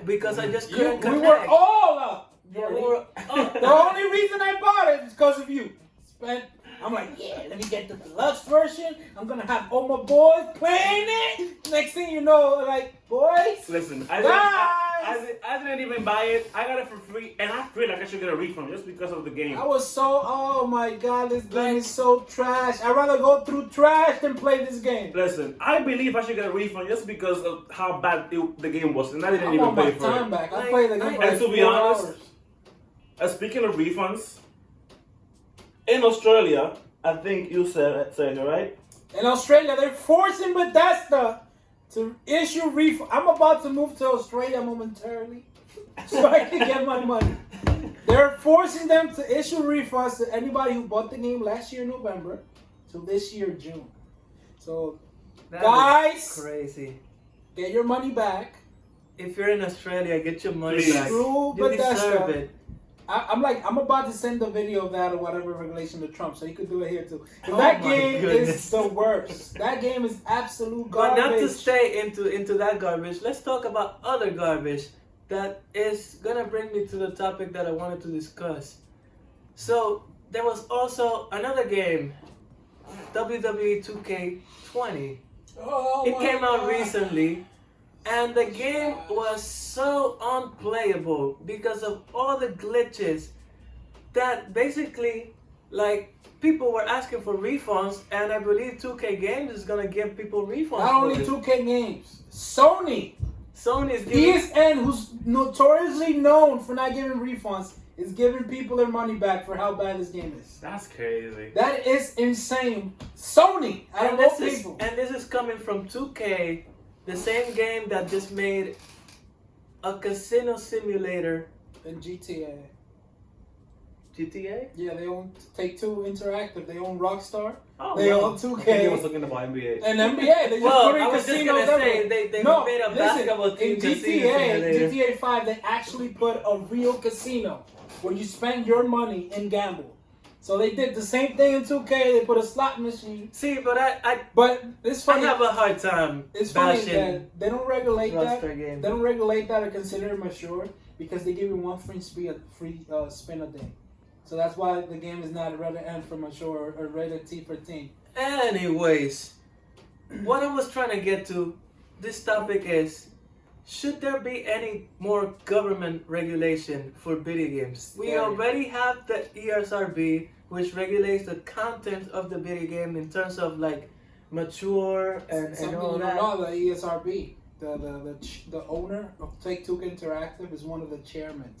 because I just We couldn't connect. were all up. Yeah, we were. The only reason I bought it is because of you. I'm like, yeah, let me get the deluxe version. I'm gonna have all my boys playing it. Next thing you know, like, boys, Listen, guys. I didn't even buy it. I got it for free, and I feel like I should get a refund just because of the game. I was so, oh my god, this game is so trash. I'd rather go through trash than play this game. Listen, I believe I should get a refund just because of how bad the game was, and I didn't I even want my pay for time it. back. I played the game for And like to be 4 honest, hours. Speaking of refunds, in Australia, I think you said it right. In Australia, they're forcing Bethesda to issue refund. I'm about to move to Australia momentarily so I can get my money. They're forcing them to issue refunds to anybody who bought the game last year November to this year June. So, That guys, is crazy. get your money back. If you're in Australia, get your money Please. back. Screw You Bethesda. deserve it. I'm about to send the video of that or whatever regulation to Trump, so he could do it here too. Oh That my game goodness. is the worst. That game is absolute But garbage. not to stay into that garbage, let's talk about other garbage that is gonna bring me to the topic that I wanted to discuss. So there was also another game, WWE 2K20. Oh It my came out God. recently, and the game was so unplayable because of all the glitches that basically, like, people were asking for refunds, and I believe 2K Games is gonna give people refunds. Not only for it. 2K games, Sony, Sony is giving. PSN, who's notoriously known for not giving refunds, is giving people their money back for how bad this game is. That's crazy. That is insane. Sony, out of all people. And this is coming from 2K, the same game that just made a casino simulator. And GTA. GTA? Yeah, they own Take-Two Interactive. They own Rockstar. Oh, They wow. own I think 2K. he was looking about NBA. And NBA, they just Well, put in I was just casinos gonna say, everywhere. they No, made a listen, basketball team in casino GTA, simulator. GTA 5, they actually put a real casino where you spend your money and gamble. So they did the same thing in 2K. They put a slot machine. See, but I But it's I funny. have a hard time It's funny bashing that they don't regulate that. Rockstar games. They don't regulate that or consider it mature because they give you one free spin a day. So that's why the game is not rated M for mature or rated T for teen. Anyways, what I was trying to get to, this topic is, should there be any more government regulation for video games? We Very. already have the ESRB, which regulates the content of the video game in terms of like mature and Something all you don't that. know, the ESRB, the owner of Take-Two Interactive is one of the chairmen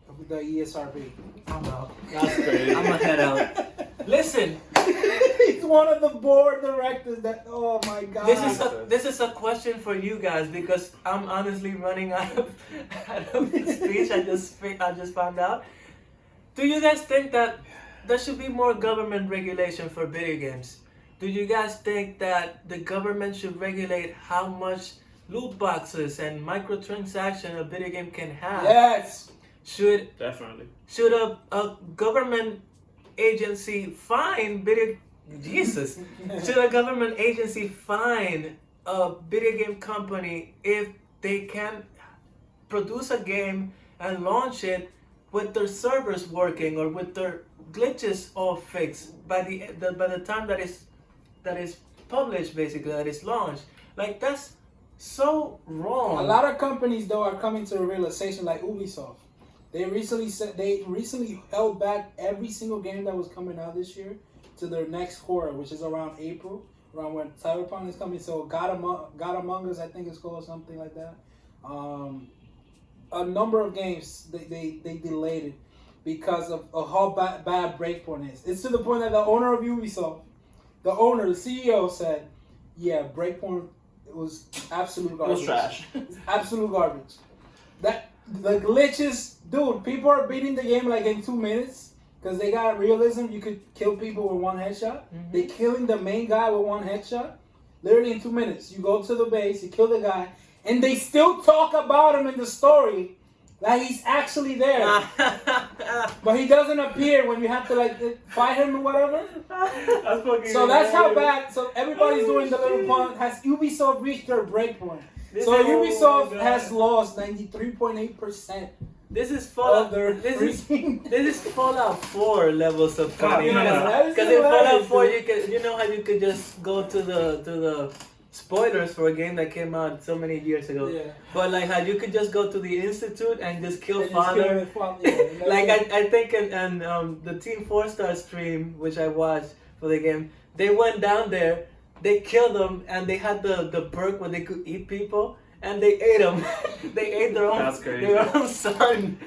of the ESRB. I'm out. That's crazy. I'm gonna head out. Listen, He's one of the board directors. That oh my god. this is a question for you guys because I'm honestly running out of the speech. I just found out. Do you guys think that there should be more government regulation for video games? Do you guys think that the government should regulate how much loot boxes and microtransaction a video game can have? Yes. Should Definitely. a government agency fine video Jesus? Should a government agency fine a video game company if they can produce a game and launch it with their servers working or with their glitches all fixed by the time that is published, basically, that is launched? Like, that's so wrong. A lot of companies though are coming to a realization, like Ubisoft. They recently held back every single game that was coming out this year to their next quarter, which is around April, around when Cyberpunk is coming. So God Among Us, I think it's called, something like that. A number of games they delayed it because of how bad Breakpoint is. It's to the point that the owner of Ubisoft, the CEO said, yeah, Breakpoint was absolute It garbage. was trash. It's absolute garbage. The glitches, dude, people are beating the game like in 2 minutes because they got realism. You could kill people with one headshot. Mhm. They killing the main guy with one headshot. Literally in 2 minutes. You go to the base, you kill the guy, and they still talk about him in the story like he's actually there. But he doesn't appear when you have to like fight him or whatever. That's fucking So that's how hilarious. bad. So everybody's doing the little pun. Has Ubisoft reached their breakpoint? So Oh Ubisoft my God. has lost 93.8% This is of Fallout. their This freaking. is Fallout 4 levels of funny. Yeah, that is Because in Fallout hilarious, 4, dude. you know how you could just go to the spoilers for a game that came out so many years ago. Yeah. But like how you could just go to the institute and just kill They just kill father. the father, yeah, and Like that's it. I think in the Team 4-Star stream, which I watched for the game, they went down there, they killed them, and they had the perk where they could eat people, and they ate them. They ate That's crazy. their own son.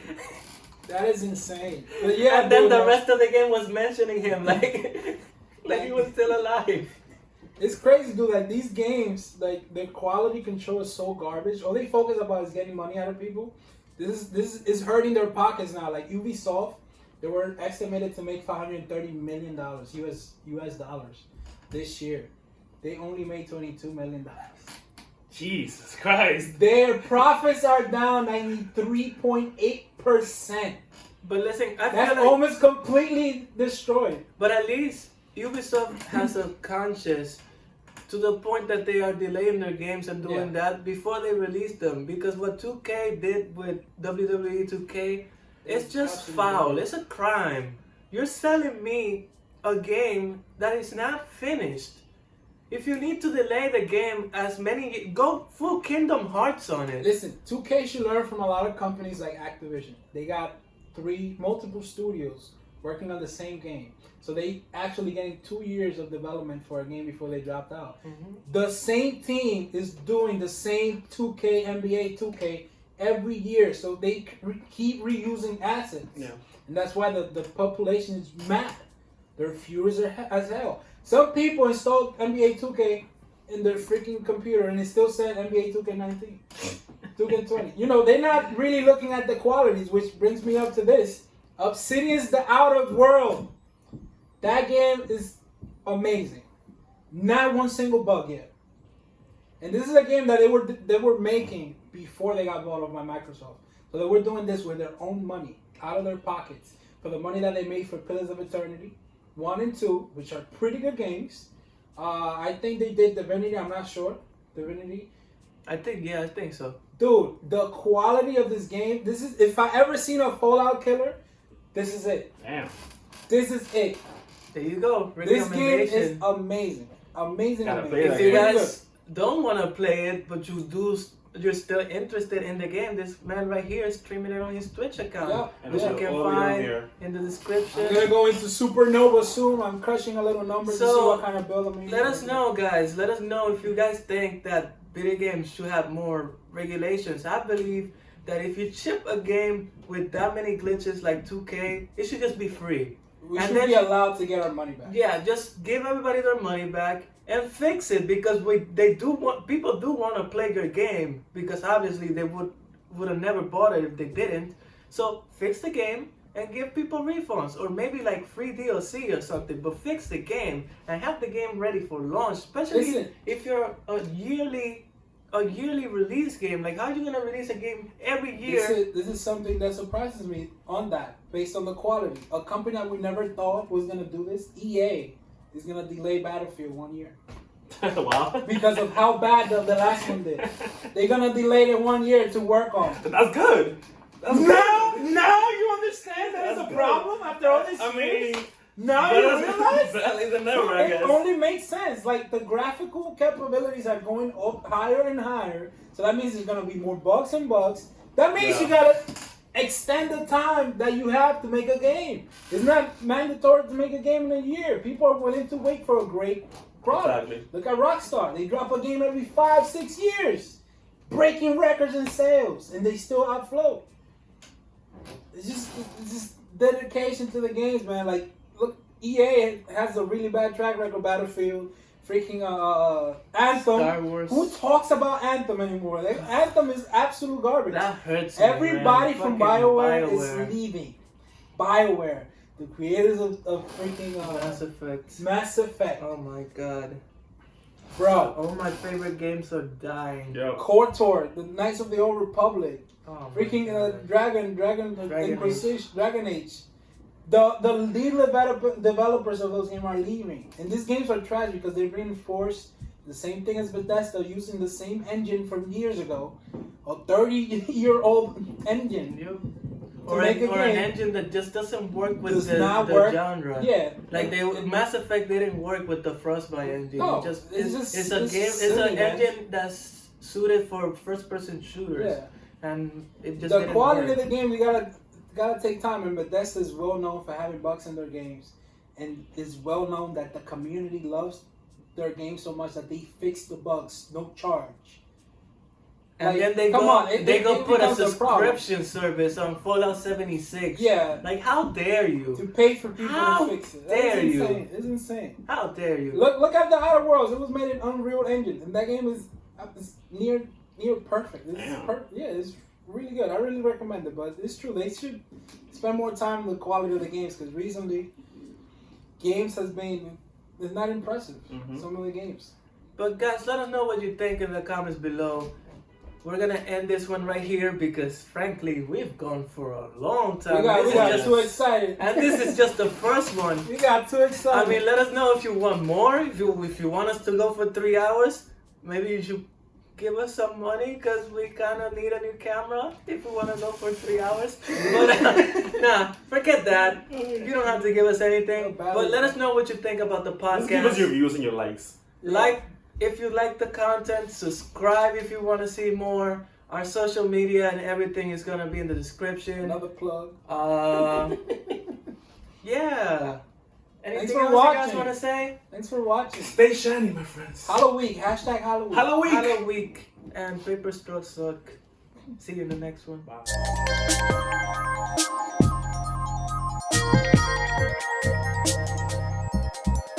That is insane. But yeah, And then dude, the man, rest of the game was mentioning him like he was still alive. it's crazy, dude. Like these games, like their quality control is so garbage. All they focus about is getting money out of people. This is hurting their pockets now. Like Ubisoft, they were estimated to make $530 million US dollars this year. They only made $22 million. Jesus Christ. Their profits are down 93.8%. But listen, I That's feel like, almost completely destroyed. but at least Ubisoft has a conscience to the point that they are delaying their games and doing that before they release them. Because what 2K did with WWE 2K, it's just Absolutely. foul. It's a crime. You're selling me a game that is not finished. If you need to delay the game as many, go full Kingdom Hearts on it. Listen, 2K should learn from a lot of companies like Activision. They got multiple studios working on the same game. So they actually getting 2 years of development for a game before they dropped out. The same team is doing the same 2K, NBA 2K every year. So they keep reusing assets. Yeah. And that's why the population is mad. They're furious as hell. Some people installed NBA 2K in their freaking computer and it still said NBA 2K19, 2K20. You know, they're not really looking at the qualities, which brings me up to this. Obsidian's The Outer World. That game is amazing. Not one single bug yet. And this is a game that they were making before they got bought off by Microsoft. So they were doing this with their own money, out of their pockets, for the money that they made for Pillars of Eternity 1 and 2, which are pretty good games. I think they did Divinity. I'm not sure. Divinity. I think so. Dude, the quality of this game. This is, if I ever seen a Fallout killer, this is it. Damn. This is it. There you go. This game is Recommendation. amazing. Amazing. Gotta amazing. play If that you game. guys don't want to play it, but you're still interested in the game, this man right here is streaming it on his Twitch account, Yeah. And which it's you can all the way down find here. in the I'm description. gonna go into Supernova soon. I'm crushing a little number to see So, what kind of build I'm Let us know, guys. Let us know if you guys think that video games should have more regulations. I believe that if you chip a game with that many glitches like 2K, it should just be free. We and should then- be allowed to get our money back. Yeah, just give everybody their money back and fix it because people do want to play your game because obviously they would have never bought it if they didn't. So fix the game and give people refunds or maybe like free DLC or something. But fix the game and have the game ready for launch, especially Listen. if you're a yearly release game. Like how are you gonna release a game every year? This is something that surprises me on that, based on the quality. A company that we never thought was gonna do this, EA, is gonna delay Battlefield 1 year Wow. because of how bad the last one did. They're gonna delay it 1 year to work on. That's good. That's Now good. you understand that That's is a good. problem after all this I years? mean, Now you realize? better than never, I It guess. only makes sense. Like the graphical capabilities are going up higher and higher, so that means there's gonna be more bugs and bugs. That means you gotta extend the time that you have to make a game. It's not mandatory to make a game in a year. People are willing to wait for a great product. Exactly. Look at Rockstar. They drop a game every 5-6 years, breaking records in sales, and they still outflow. It's just dedication to the games, man. Like, look, EA has a really bad track record. Battlefield, freaking Anthem. Star Wars. Who talks about Anthem anymore? Like, Anthem is absolute garbage. That hurts me, Everybody man. from Fucking BioWare is leaving. BioWare, the creators of freaking Mass Effect. Mass Effect. Oh my god. Bro, All my favorite games are dying. Yo. KOTOR, the Knights of the Old Republic, Oh my freaking God. Dragon Inquisition, Dragon Age. The lead developers of those games are leaving, and these games are trash because they reinforce The same thing as Bethesda, using the same engine from years ago, a 30-year-old engine. Yep. To Or, make a or an game. engine that just doesn't work with Does the not work. genre. Yeah, Like Mass Effect didn't work with the Frostbite engine. No, It just, it's just- it's a it's game. It's silly, an man. engine that's suited for first-person shooters, yeah. and it just The didn't quality work. of the game, you gotta take time. And Bethesda is well known for having bugs in their games, and it's well known that the community loves their game so much that they fix the bugs, no charge. And Like, then they come go, on, they go it put a becomes a problem. subscription service on Fallout 76. Yeah, Like, how dare you? to pay for people How to fix it. dare That's you. insane. It's insane. How dare you? Look at the Outer Worlds. It was made in Unreal Engine, and that game is near perfect. It's really good. I really recommend it. But it's true, they should spend more time on the quality of the games, because recently games is not impressive. Mhm. Some of the games. But guys, let us know what you think in the comments below. We're gonna end this one right here because, frankly, we've gone for a long time. We This is got just- too excited. and this is just the first one. We got too excited. I mean, let us know if you want more. If you want us to go for 3 hours, maybe you should give us some money because we kind of need a new camera if we want to go for 3 hours. But nah, forget that. You don't have to give us anything. But let us know what you think about the Just give us podcast. your views and your likes. Like if you like the content, subscribe if you want to see more. Our social media and everything is gonna be in the description. Another plug. Yeah. Thanks Anything for else you guys watching. want to say? Thanks for watching. Stay shiny, my friends. Halloween. Hashtag Halloween. Halloween. Hello week and paper strokes suck. See you in the next one. Bye.